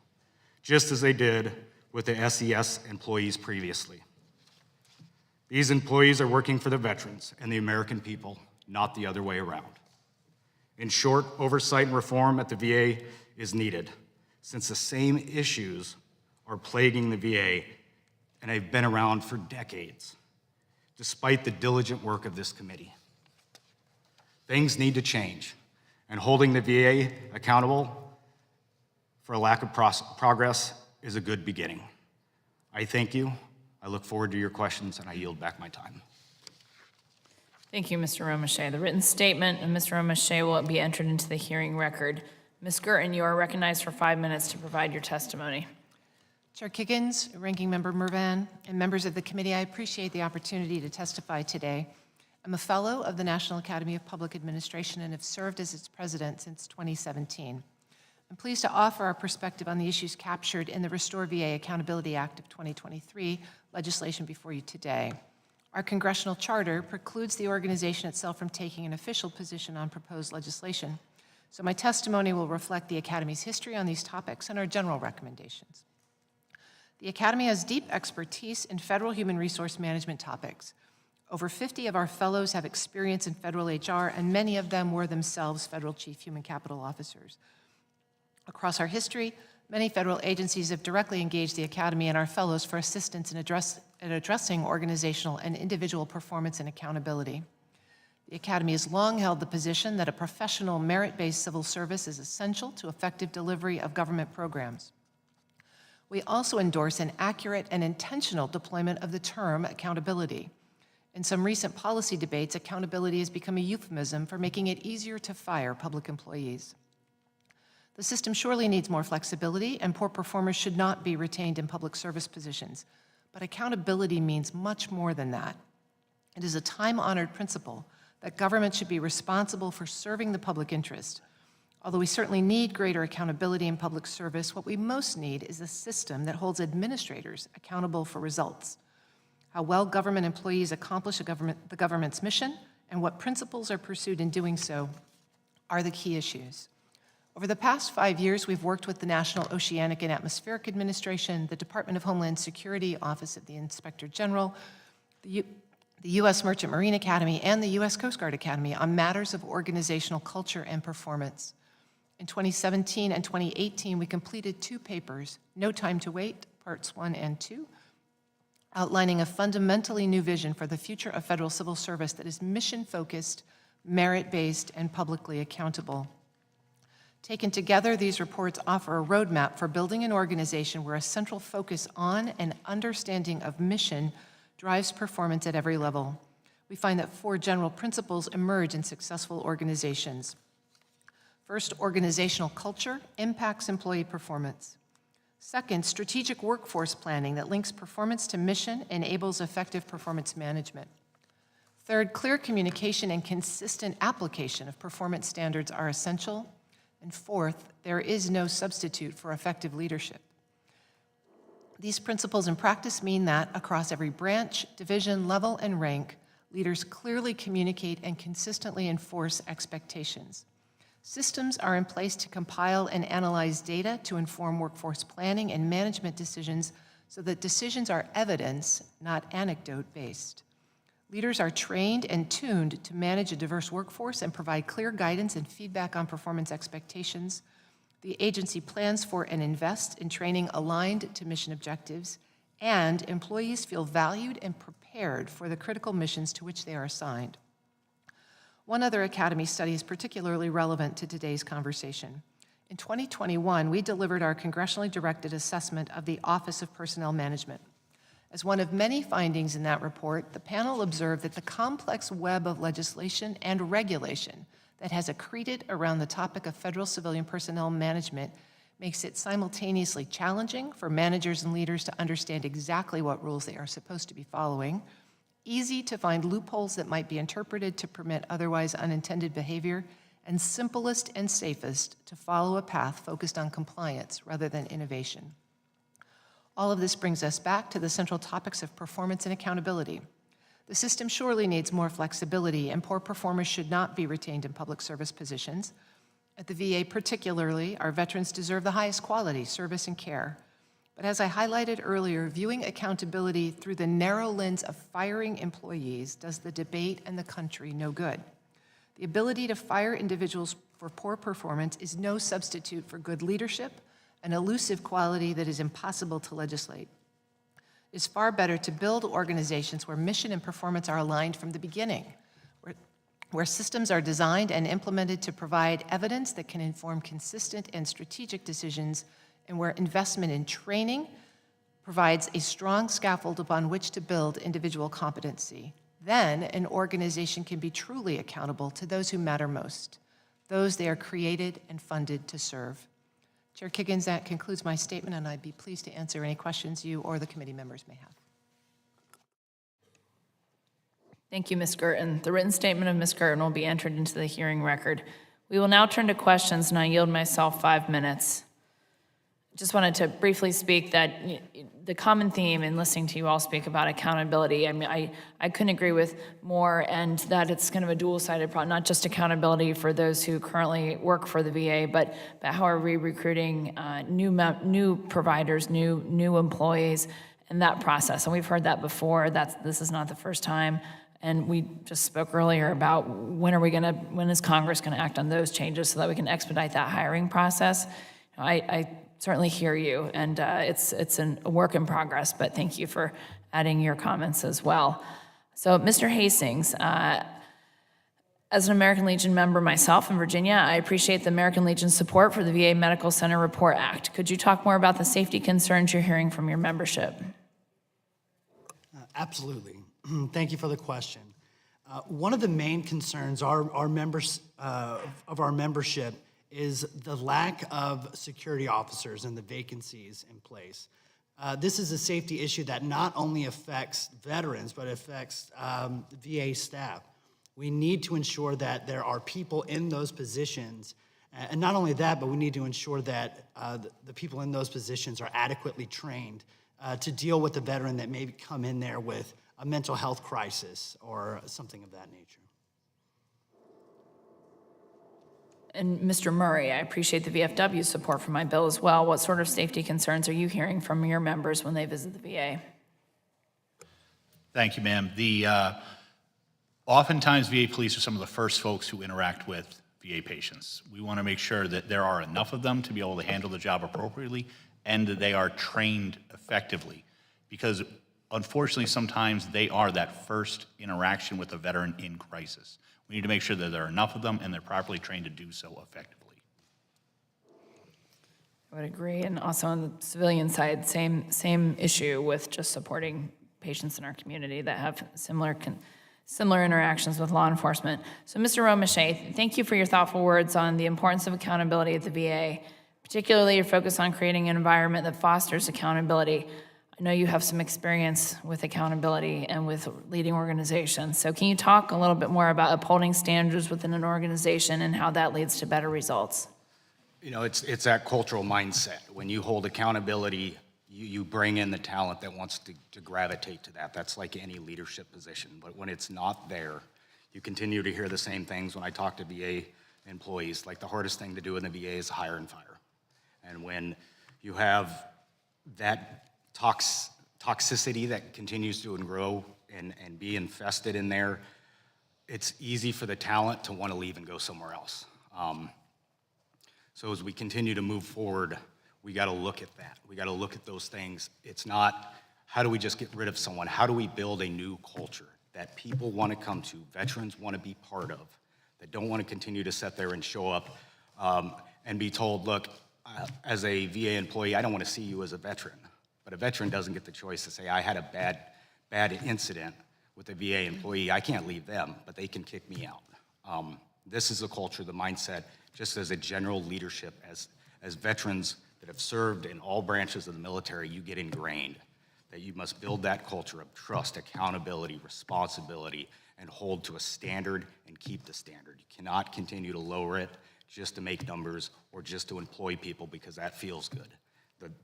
just as they did with the SES employees previously. These employees are working for the veterans and the American people, not the other way around. In short, oversight and reform at the VA is needed, since the same issues are plaguing the VA and have been around for decades, despite the diligent work of this committee. Things need to change, and holding the VA accountable for a lack of progress is a good beginning. I thank you. I look forward to your questions, and I yield back my time. Thank you, Mr. Romeshay. The written statement of Mr. Romeshay will be entered into the hearing record. Ms. Gurton, you are recognized for 5 minutes to provide your testimony. Chair Kiggins, Ranking Member Mervan, and members of the committee, I appreciate the opportunity to testify today. I'm a fellow of the National Academy of Public Administration and have served as its president since 2017. I'm pleased to offer our perspective on the issues captured in the Restore VA Accountability Act of 2023 legislation before you today. Our congressional charter precludes the organization itself from taking an official position on proposed legislation, so my testimony will reflect the Academy's history on these topics and our general recommendations. The Academy has deep expertise in federal human resource management topics. Over 50 of our fellows have experience in federal HR, and many of them were themselves federal chief human capital officers. Across our history, many federal agencies have directly engaged the Academy and our fellows for assistance in addressing organizational and individual performance and accountability. The Academy has long held the position that a professional, merit-based civil service is essential to effective delivery of government programs. We also endorse an accurate and intentional deployment of the term accountability. In some recent policy debates, accountability has become a euphemism for making it easier to fire public employees. The system surely needs more flexibility, and poor performers should not be retained in public service positions. But accountability means much more than that. It is a time-honored principle that government should be responsible for serving the public interest. Although we certainly need greater accountability in public service, what we most need is a system that holds administrators accountable for results. How well government employees accomplish the government's mission and what principles are pursued in doing so are the key issues. Over the past 5 years, we've worked with the National Oceanic and Atmospheric Administration, the Department of Homeland Security, Office of the Inspector General, the U.S. Merchant Marine Academy, and the U.S. Coast Guard Academy on matters of organizational culture and performance. In 2017 and 2018, we completed 2 papers, No Time to Wait, Parts 1 and 2, outlining a fundamentally new vision for the future of federal civil service that is mission-focused, merit-based, and publicly accountable. Taken together, these reports offer a roadmap for building an organization where a central focus on and understanding of mission drives performance at every level. We find that 4 general principles emerge in successful organizations. First, organizational culture impacts employee performance. Second, strategic workforce planning that links performance to mission enables effective performance management. Third, clear communication and consistent application of performance standards are essential. And fourth, there is no substitute for effective leadership. These principles in practice mean that across every branch, division, level, and rank, leaders clearly communicate and consistently enforce expectations. Systems are in place to compile and analyze data to inform workforce planning and management decisions so that decisions are evidence, not anecdote-based. Leaders are trained and tuned to manage a diverse workforce and provide clear guidance and feedback on performance expectations. The agency plans for and invests in training aligned to mission objectives, and employees feel valued and prepared for the critical missions to which they are assigned. One other Academy study is particularly relevant to today's conversation. In 2021, we delivered our congressionally directed assessment of the Office of Personnel Management. As one of many findings in that report, the panel observed that the complex web of legislation and regulation that has accreted around the topic of federal civilian personnel management makes it simultaneously challenging for managers and leaders to understand exactly what rules they are supposed to be following, easy to find loopholes that might be interpreted to permit otherwise unintended behavior, and simplest and safest to follow a path focused on compliance rather than innovation. All of this brings us back to the central topics of performance and accountability. The system surely needs more flexibility, and poor performers should not be retained in public service positions. At the VA particularly, our veterans deserve the highest quality service and care. But as I highlighted earlier, viewing accountability through the narrow lens of firing employees does the debate and the country no good. The ability to fire individuals for poor performance is no substitute for good leadership, an elusive quality that is impossible to legislate. It is far better to build organizations where mission and performance are aligned from the beginning, where systems are designed and implemented to provide evidence that can inform consistent and strategic decisions, and where investment in training provides a strong scaffold upon which to build individual competency. Then an organization can be truly accountable to those who matter most, those they are created and funded to serve. Chair Kiggins, that concludes my statement, and I'd be pleased to answer any questions you or the committee members may have. Thank you, Ms. Girton. The written statement of Ms. Girton will be entered into the hearing record. We will now turn to questions, and I yield myself 5 minutes. Just wanted to briefly speak that the common theme in listening to you all speak about accountability, I mean, I couldn't agree with more, and that it's kind of a dual-sided problem, not just accountability for those who currently work for the VA, but how are we recruiting new providers, new employees, and that process. And we've heard that before. This is not the first time. And we just spoke earlier about when is Congress going to act on those changes so that we can expedite that hiring process. I certainly hear you, and it's a work in progress, but thank you for adding your comments as well. So, Mr. Hastings, as an American Legion member myself in Virginia, I appreciate the American Legion's support for the VA Medical Center Report Act. Could you talk more about the safety concerns you're hearing from your membership? Absolutely. Thank you for the question. One of the main concerns our members of our membership is the lack of security officers and the vacancies in place. This is a safety issue that not only affects veterans, but affects VA staff. We need to ensure that there are people in those positions, and not only that, but we need to ensure that the people in those positions are adequately trained to deal with the veteran that may come in there with a mental health crisis or something of that nature. And Mr. Murray, I appreciate the VFW's support for my bill as well. What sort of safety concerns are you hearing from your members when they visit the VA? Thank you, ma'am. Oftentimes, VA police are some of the first folks who interact with VA patients. We want to make sure that there are enough of them to be able to handle the job appropriately and that they are trained effectively. Because unfortunately, sometimes they are that first interaction with a veteran in crisis. We need to make sure that there are enough of them and they're properly trained to do so effectively. I would agree. And also on the civilian side, same issue with just supporting patients in our community that have similar interactions with law enforcement. So, Mr. Romeshay, thank you for your thoughtful words on the importance of accountability at the VA, particularly your focus on creating an environment that fosters accountability. I know you have some experience with accountability and with leading organizations. So can you talk a little bit more about upholding standards within an organization and how that leads to better results? You know, it's that cultural mindset. When you hold accountability, you bring in the talent that wants to gravitate to that. That's like any leadership position. But when it's not there, you continue to hear the same things when I talk to VA employees. Like the hardest thing to do in the VA is hire and fire. And when you have that toxicity that continues to grow and be infested in there, it's easy for the talent to want to leave and go somewhere else. So as we continue to move forward, we got to look at that. We got to look at those things. It's not, how do we just get rid of someone? How do we build a new culture that people want to come to, veterans want to be part of, that don't want to continue to sit there and show up and be told, look, as a VA employee, I don't want to see you as a veteran. But a veteran doesn't get the choice to say, I had a bad incident with a VA employee. I can't leave them, but they can kick me out. This is a culture, the mindset, just as a general leadership, as veterans that have served in all branches of the military, you get ingrained that you must build that culture of trust, accountability, responsibility, and hold to a standard and keep the standard. You cannot continue to lower it just to make numbers or just to employ people because that feels good.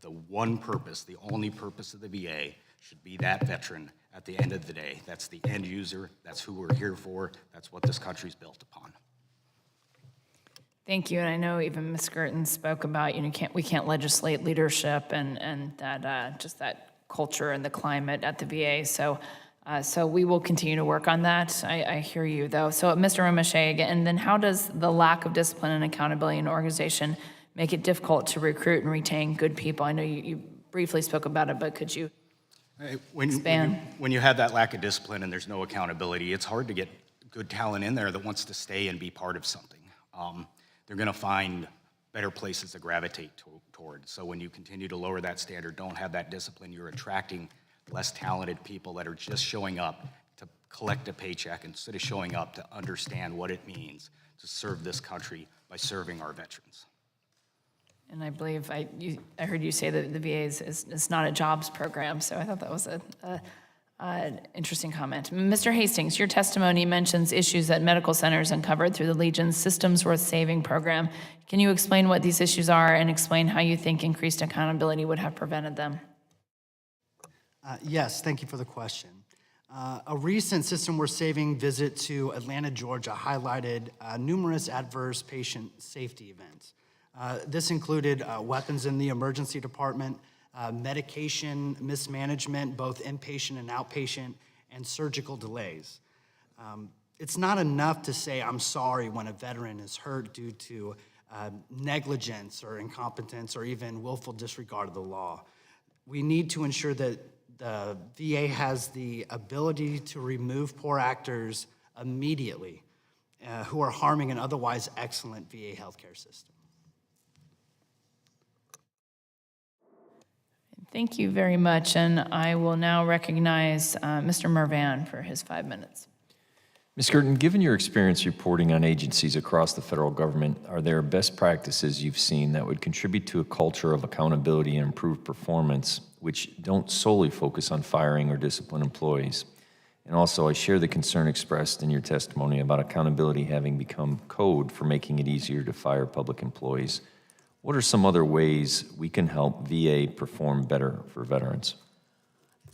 The one purpose, the only purpose of the VA should be that veteran at the end of the day. That's the end user. That's who we're here for. That's what this country's built upon. Thank you. And I know even Ms. Gerton spoke about, we can't legislate leadership and that just that culture and the climate at the VA. So we will continue to work on that. I hear you, though. So, Mr. Romeshay, again, and then how does the lack of discipline and accountability in an organization make it difficult to recruit and retain good people? I know you briefly spoke about it, but could you expand? When you have that lack of discipline and there's no accountability, it's hard to get good talent in there that wants to stay and be part of something. They're going to find better places to gravitate toward. So when you continue to lower that standard, don't have that discipline, you're attracting less talented people that are just showing up to collect a paycheck instead of showing up to understand what it means to serve this country by serving our veterans. And I believe I heard you say that the VA is not a jobs program, so I thought that was an interesting comment. Mr. Hastings, your testimony mentions issues that medical centers uncovered through the Legion's Systems Worth Saving program. Can you explain what these issues are and explain how you think increased accountability would have prevented them? Yes, thank you for the question. A recent System Worth Saving visit to Atlanta, Georgia highlighted numerous adverse patient safety events. This included weapons in the emergency department, medication mismanagement, both inpatient and outpatient, and surgical delays. It's not enough to say, I'm sorry when a veteran is hurt due to negligence or incompetence or even willful disregard of the law. We need to ensure that the VA has the ability to remove poor actors immediately who are harming an otherwise excellent VA healthcare system. Thank you very much, and I will now recognize Mr. Mervan for his 5 minutes. Ms. Girton, given your experience reporting on agencies across the federal government, are there best practices you've seen that would contribute to a culture of accountability and improved performance, which don't solely focus on firing or discipline employees? And also, I share the concern expressed in your testimony about accountability having become code for making it easier to fire public employees. What are some other ways we can help VA perform better for veterans?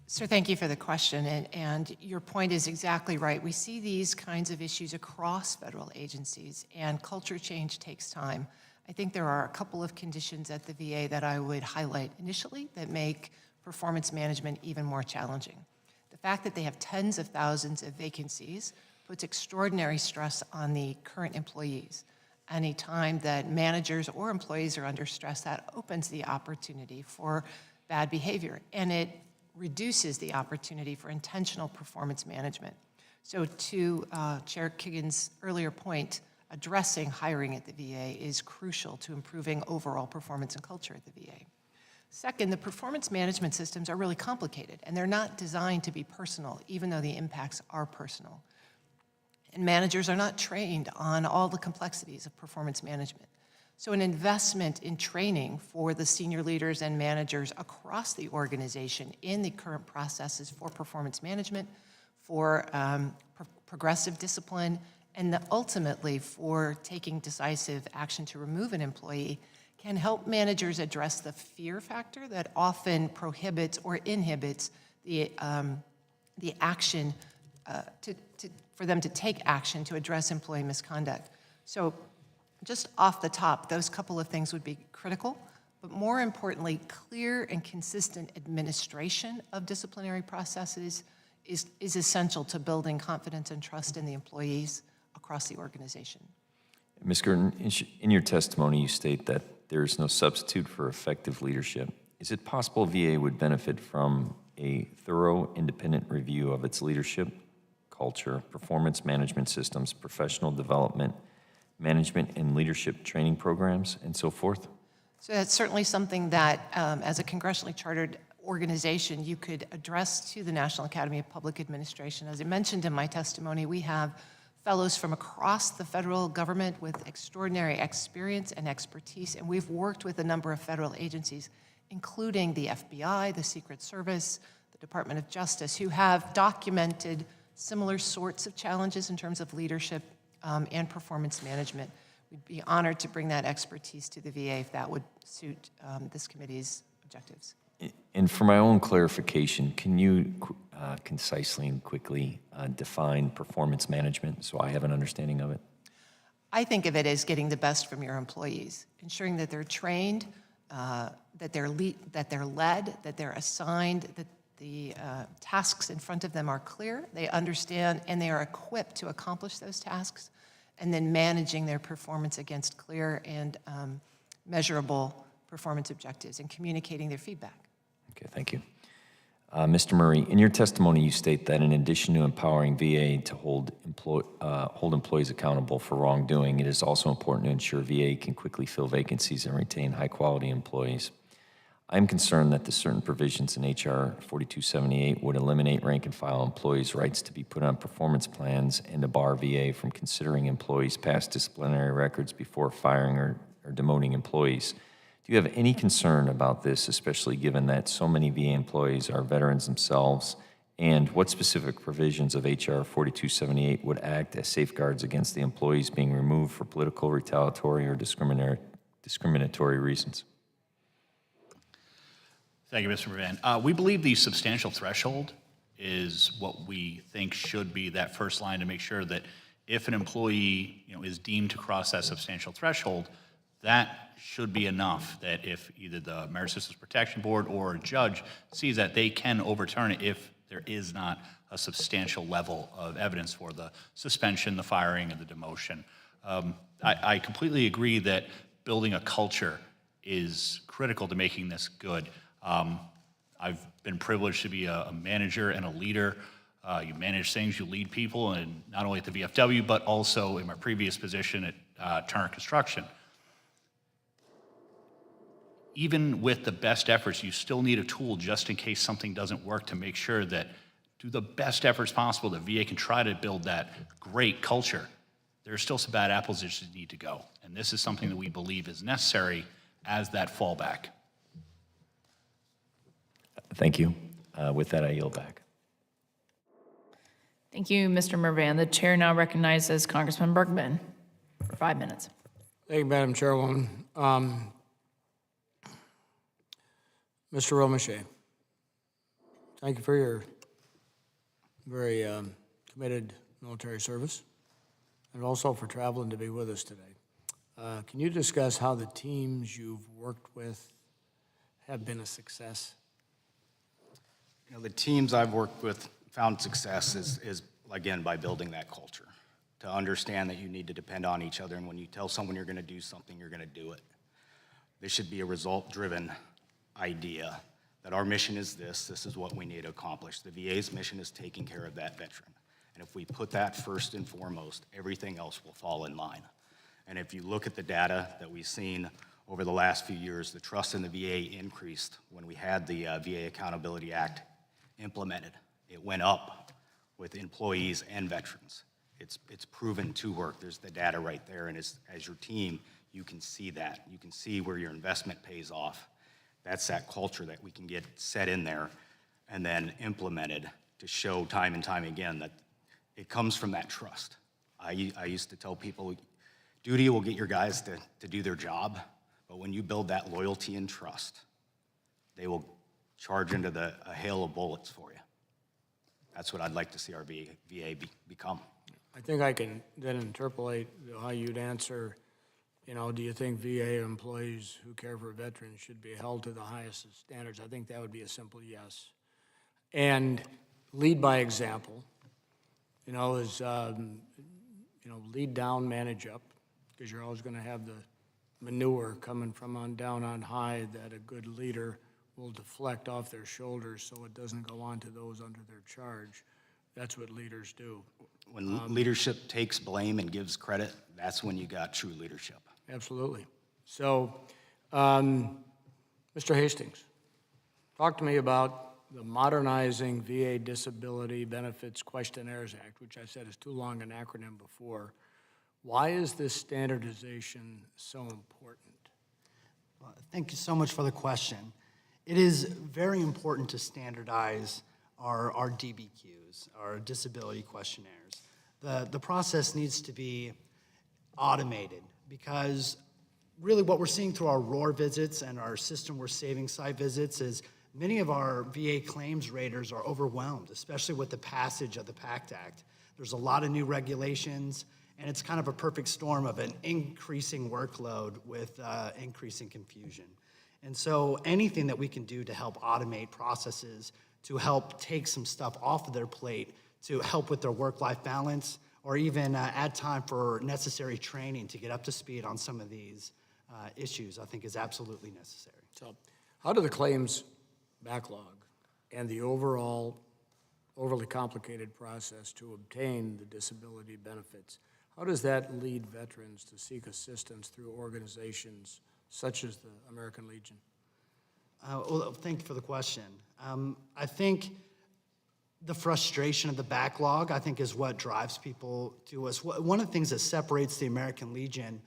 Sir, thank you for the question, and your point is exactly right. We see these kinds of issues across federal agencies, and culture change takes time. I think there are a couple of conditions at the VA that I would highlight initially that make performance management even more challenging. The fact that they have tens of thousands of vacancies puts extraordinary stress on the current employees. Any time that managers or employees are under stress, that opens the opportunity for bad behavior, and it reduces the opportunity for intentional performance management. So to Chair Kiggins' earlier point, addressing hiring at the VA is crucial to improving overall performance and culture at the VA. Second, the performance management systems are really complicated, and they're not designed to be personal, even though the impacts are personal. And managers are not trained on all the complexities of performance management. So an investment in training for the senior leaders and managers across the organization in the current processes for performance management, for progressive discipline, and ultimately for taking decisive action to remove an employee can help managers address the fear factor that often prohibits or inhibits the action for them to take action to address employee misconduct. So just off the top, those couple of things would be critical, but more importantly, clear and consistent administration of disciplinary processes is essential to building confidence and trust in the employees across the organization. Ms. Girton, in your testimony, you state that there is no substitute for effective leadership. Is it possible VA would benefit from a thorough, independent review of its leadership, culture, performance management systems, professional development, management and leadership training programs, and so forth? So that's certainly something that, as a congressionally chartered organization, you could address to the National Academy of Public Administration. As I mentioned in my testimony, we have fellows from across the federal government with extraordinary experience and expertise, and we've worked with a number of federal agencies, including the FBI, the Secret Service, the Department of Justice, who have documented similar sorts of challenges in terms of leadership and performance management. We'd be honored to bring that expertise to the VA if that would suit this committee's objectives. And for my own clarification, can you concisely and quickly define performance management so I have an understanding of it? I think of it as getting the best from your employees, ensuring that they're trained, that they're led, that they're assigned, that the tasks in front of them are clear, they understand, and they are equipped to accomplish those tasks, and then managing their performance against clear and measurable performance objectives and communicating their feedback. Okay, thank you. Mr. Murray, in your testimony, you state that in addition to empowering VA to hold employees accountable for wrongdoing, it is also important to ensure VA can quickly fill vacancies and retain high-quality employees. I'm concerned that the certain provisions in H.R. 4278 would eliminate rank-and-file employees' rights to be put on performance plans and to bar VA from considering employees' past disciplinary records before firing or demoting employees. Do you have any concern about this, especially given that so many VA employees are veterans themselves? And what specific provisions of H.R. 4278 would act as safeguards against the employees being removed for political, retaliatory, or discriminatory reasons? Thank you, Mr. Mervan. We believe the substantial threshold is what we think should be that first line to make sure that if an employee is deemed to cross that substantial threshold, that should be enough that if either the Merit Systems Protection Board or a judge sees that, they can overturn it if there is not a substantial level of evidence for the suspension, the firing, and the demotion. I completely agree that building a culture is critical to making this good. I've been privileged to be a manager and a leader. You manage things, you lead people, and not only at the VFW, but also in my previous position at Turner Construction. Even with the best efforts, you still need a tool just in case something doesn't work to make sure that, do the best efforts possible, the VA can try to build that great culture. There are still some bad apples that just need to go. And this is something that we believe is necessary as that fallback. Thank you. With that, I yield back. Thank you, Mr. Mervan. The chair now recognizes Congressman Bergman for 5 minutes. Thank you, Madam Chairwoman. Mr. Romesha, thank you for your very committed military service and also for traveling to be with us today. Can you discuss how the teams you've worked with have been a success? You know, the teams I've worked with found success is again, by building that culture, to understand that you need to depend on each other, and when you tell someone you're going to do something, you're going to do it. This should be a result-driven idea that our mission is this is what we need to accomplish. The VA's mission is taking care of that veteran. And if we put that first and foremost, everything else will fall in line. And if you look at the data that we've seen over the last few years, the trust in the VA increased when we had the VA Accountability Act implemented. It went up with employees and veterans. It's proven to work. There's the data right there, and as your team, you can see that. You can see where your investment pays off. That's that culture that we can get set in there and then implemented to show time and time again that it comes from that trust. I used to tell people, duty will get your guys to do their job, but when you build that loyalty and trust, they will charge into a hail of bullets for you. That's what I'd like to see our VA become. I think I can then interpolate how you'd answer, you know, do you think VA employees who care for veterans should be held to the highest of standards? I think that would be a simple yes. And lead by example, you know, is, you know, lead down, manage up, because you're always going to have the manure coming from on down on high that a good leader will deflect off their shoulders so it doesn't go on to those under their charge. That's what leaders do. When leadership takes blame and gives credit, that's when you got true leadership. Absolutely. So, Mr. Hastings, talk to me about the Modernizing VA Disability Benefits Questionnaires Act, which I said is too long an acronym before. Why is this standardization so important? Well, thank you so much for the question. It is very important to standardize our DBQs, our disability questionnaires. The process needs to be automated because really what we're seeing through our ROAR visits and our system we're saving site visits is many of our VA claims raters are overwhelmed, especially with the passage of the PACT Act. There's a lot of new regulations, and it's kind of a perfect storm of an increasing workload with increasing confusion. And so anything that we can do to help automate processes, to help take some stuff off of their plate, to help with their work-life balance, or even add time for necessary training to get up to speed on some of these issues, I think is absolutely necessary. So how do the claims backlog and the overall overly complicated process to obtain the disability benefits, how does that lead veterans to seek assistance through organizations such as the American Legion? Well, thank you for the question. I think the frustration of the backlog, I think, is what drives people to us. One of the things that separates the American Legion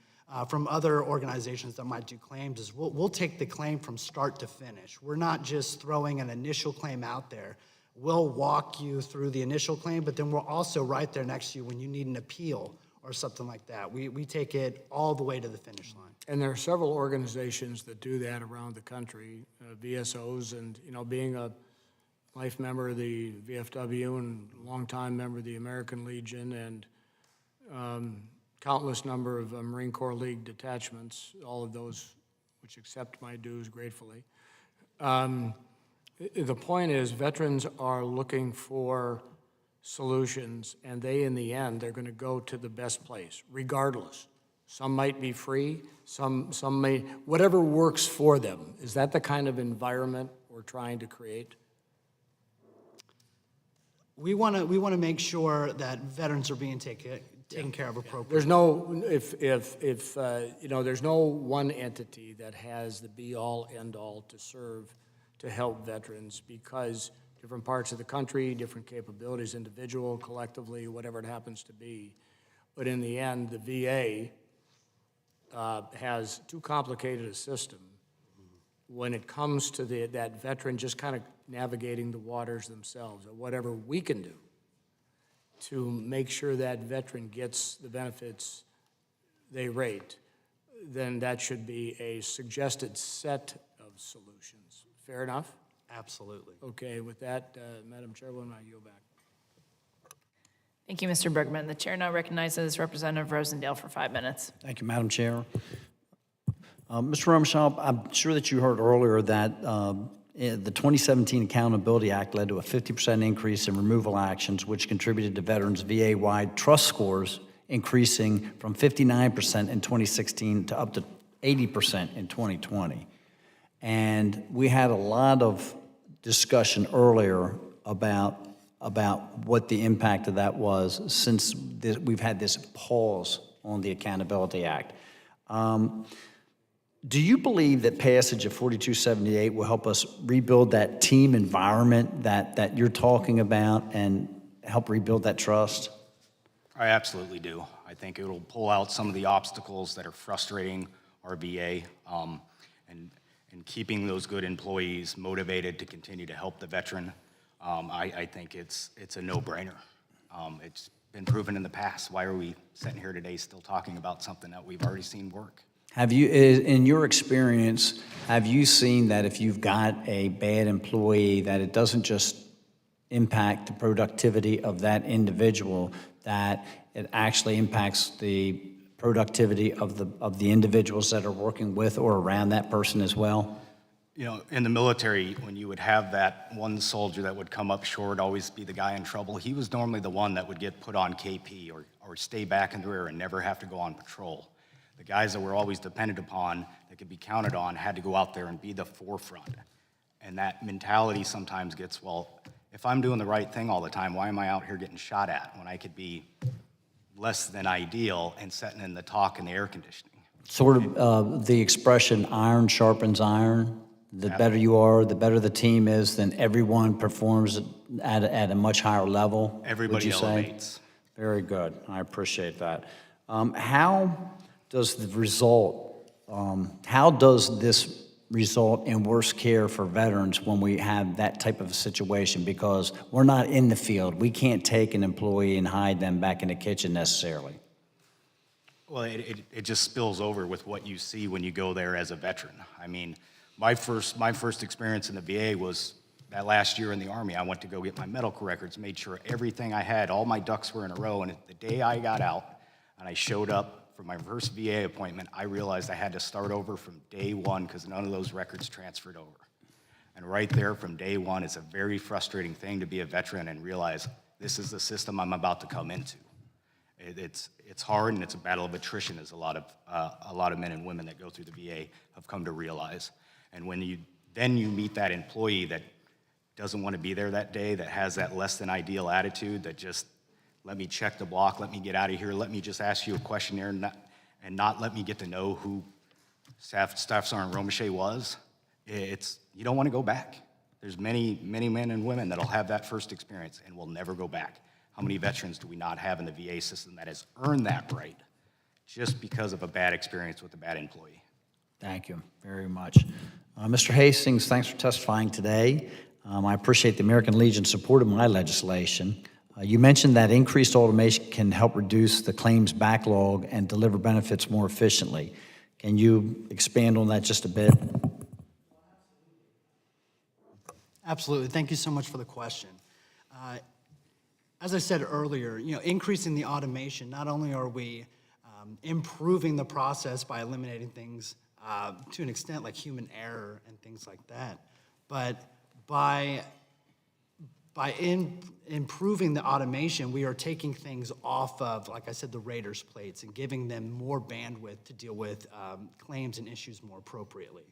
from other organizations that might do claims is we'll take the claim from start to finish. We're not just throwing an initial claim out there. We'll walk you through the initial claim, but then we're also right there next to you when you need an appeal or something like that. We take it all the way to the finish line. And there are several organizations that do that around the country, VSOs, and, you know, being a life member of the VFW and longtime member of the American Legion and countless number of Marine Corps League detachments, all of those which accept my dues gratefully. The point is veterans are looking for solutions, and they, in the end, they're going to go to the best place, regardless. Some might be free, some may, whatever works for them. Is that the kind of environment we're trying to create? We want to make sure that veterans are being taken care of appropriately. There's no, there's no one entity that has the be-all, end-all to serve, to help veterans, because different parts of the country, different capabilities, individual, collectively, whatever it happens to be. But in the end, the VA has too complicated a system when it comes to that veteran just kind of navigating the waters themselves, or whatever we can do to make sure that veteran gets the benefits they rate, then that should be a suggested set of solutions. Fair enough? Absolutely. Okay, with that, Madam Chairwoman, I yield back. Thank you, Mr. Bergman. The chair now recognizes Representative Rosendale for 5 minutes. Thank you, Madam Chair. Mr. Romichaud, I'm sure that you heard earlier that the 2017 Accountability Act led to a 50% increase in removal actions, which contributed to veterans' VA-wide trust scores increasing from 59% in 2016 to up to 80% in 2020. And we had a lot of discussion earlier about what the impact of that was since we've had this pause on the Accountability Act. Do you believe that passage of 4278 will help us rebuild that team environment that you're talking about and help rebuild that trust? I absolutely do. I think it'll pull out some of the obstacles that are frustrating our VA and keeping those good employees motivated to continue to help the veteran. I think it's a no-brainer. It's been proven in the past. Why are we sitting here today still talking about something that we've already seen work? Have you, in your experience, have you seen that if you've got a bad employee, that it doesn't just impact the productivity of that individual, that it actually impacts the productivity of the individuals that are working with or around that person as well? You know, in the military, when you would have that one soldier that would come up short, always be the guy in trouble, he was normally the one that would get put on KP or stay back in the rear and never have to go on patrol. The guys that were always depended upon, that could be counted on, had to go out there and be the forefront. And that mentality sometimes gets, well, if I'm doing the right thing all the time, why am I out here getting shot at when I could be less than ideal and sitting in the talk and the air conditioning? Sort of the expression, iron sharpens iron. The better you are, the better the team is, then everyone performs at a much higher level. Everybody would you elevates. Say? Very good. I appreciate that. How does the result, how does this result in worse care for veterans when we have that type of a situation? Because we're not in the field. We can't take an employee and hide them back in the kitchen necessarily. Well, it just spills over with what you see when you go there as a veteran. I mean, my first experience in the VA was that last year in the Army. I went to go get my medical records, made sure everything I had, all my ducks were in a row, and the day I got out and I showed up for my first VA appointment, I realized I had to start over from day one because none of those records transferred over. And right there from day one, it's a very frustrating thing to be a veteran and realize this is the system I'm about to come into. It's hard and it's a battle of attrition, as a lot of men and women that go through the VA have come to realize. And when you meet that employee that doesn't want to be there that day, that has that less than ideal attitude, that just let me check the block, let me get out of here, let me just ask you a questionnaire and not let me get to know who Staff Sergeant Romachet was, you don't want to go back. There's many, many men and women that'll have that first experience and will never go back. How many veterans do we not have in the VA system that has earned that right just because of a bad experience with a bad employee? Thank you very much. Mr. Hastings, thanks for testifying today. I appreciate the American Legion support of my legislation. You mentioned that increased automation can help reduce the claims backlog and deliver benefits more efficiently. Can you expand on that just a bit? Absolutely. Thank you so much for the question. As I said earlier, increasing the automation, not only are we improving the process by eliminating things to an extent like human error and things like that, but by by improving the automation, we are taking things off of, like I said, the raiders' plates and giving them more bandwidth to deal with claims and issues more appropriately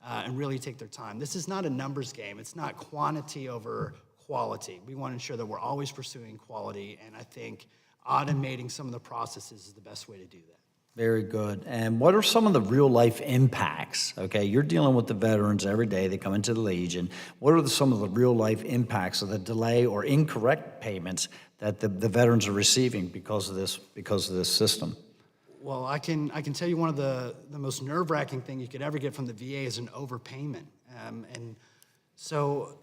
and really take their time. This is not a numbers game. It's not quantity over quality. We want to ensure that we're always pursuing quality, and I think automating some of the processes is the best way to do that. Very good. And what are some of the real-life impacts? Okay, you're dealing with the veterans every day. They come into the Legion. What are some of the real-life impacts of the delay or incorrect payments that the veterans are receiving because of this system? Well, I can tell you one of the most nerve-wracking thing you could ever get from the VA is an overpayment. And so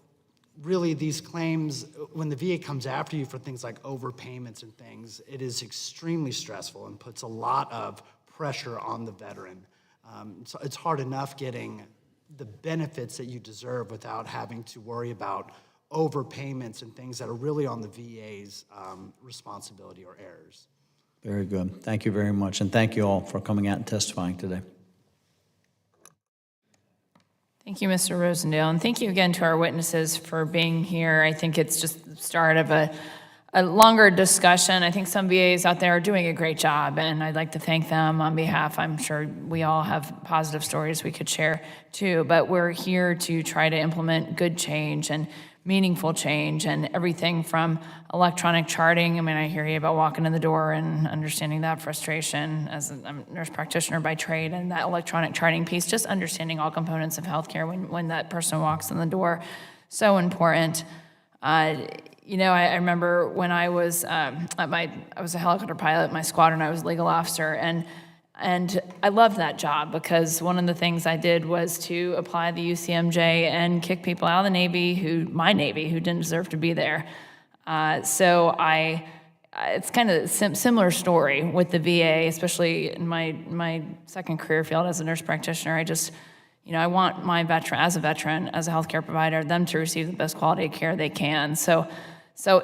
really these claims, when the VA comes after you for things like overpayments and things, it is extremely stressful and puts a lot of pressure on the veteran. So it's hard enough getting the benefits that you deserve without having to worry about overpayments and things that are really on the VA's responsibility or errors. Very good. Thank you very much. And thank you all for coming out and testifying today. Thank you, Mr. Rosendale, and thank you again to our witnesses for being here. I think it's just the start of a longer discussion. I think some VAs out there are doing a great job, and I'd like to thank them on behalf. I'm sure we all have positive stories we could share too, but we're here to try to implement good change and meaningful change, and everything from electronic charting. I mean, I hear you about walking in the door and understanding that frustration as I'm a nurse practitioner by trade, and that electronic charting piece, just understanding all components of healthcare when that person walks in the door, so important. You know, I remember when I was I was a helicopter pilot, my squadron, I was a legal officer, and I loved that job because one of the things I did was to apply the UCMJ and kick people out of the Navy, my Navy, who didn't deserve to be there. So it's kind of a similar story with the VA, especially in my second career field as a nurse practitioner. I want my veteran, as a healthcare provider, them to receive the best quality of care they can. So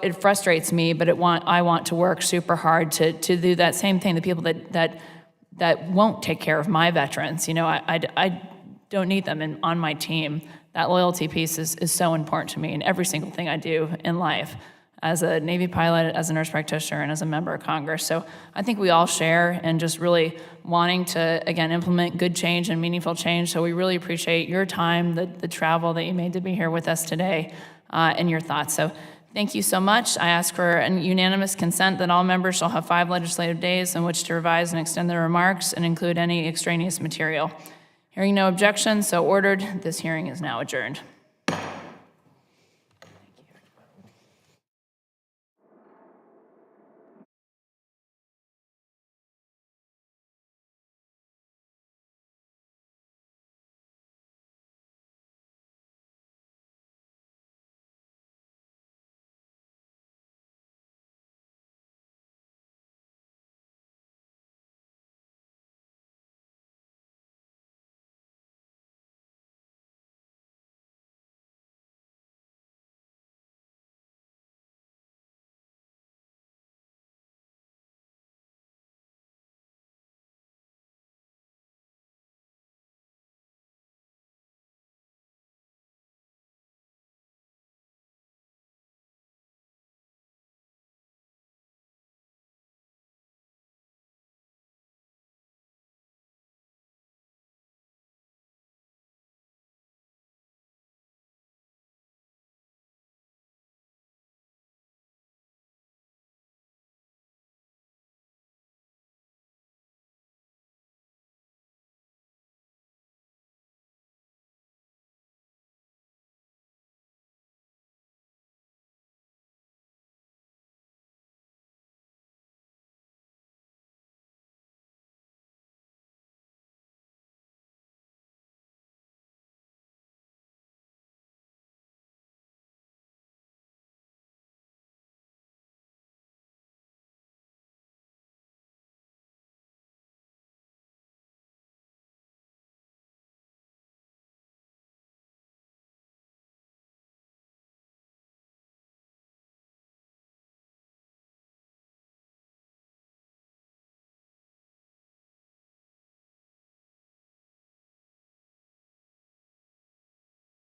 it frustrates me, but I want to work super hard to do that same thing. The people that won't take care of my veterans, I don't need them on my team. That loyalty piece is so important to me in every single thing I do in life, as a Navy pilot, as a nurse practitioner, and as a member of Congress. So I think we all share and just really wanting to, again, implement good change and meaningful change. So we really appreciate your time, the travel that you made to be here with us today, and your thoughts. So thank you so much. I ask for a unanimous consent that all members shall have 5 legislative days in which to revise and extend their remarks and include any extraneous material. Hearing no objection, so ordered. This hearing is now adjourned.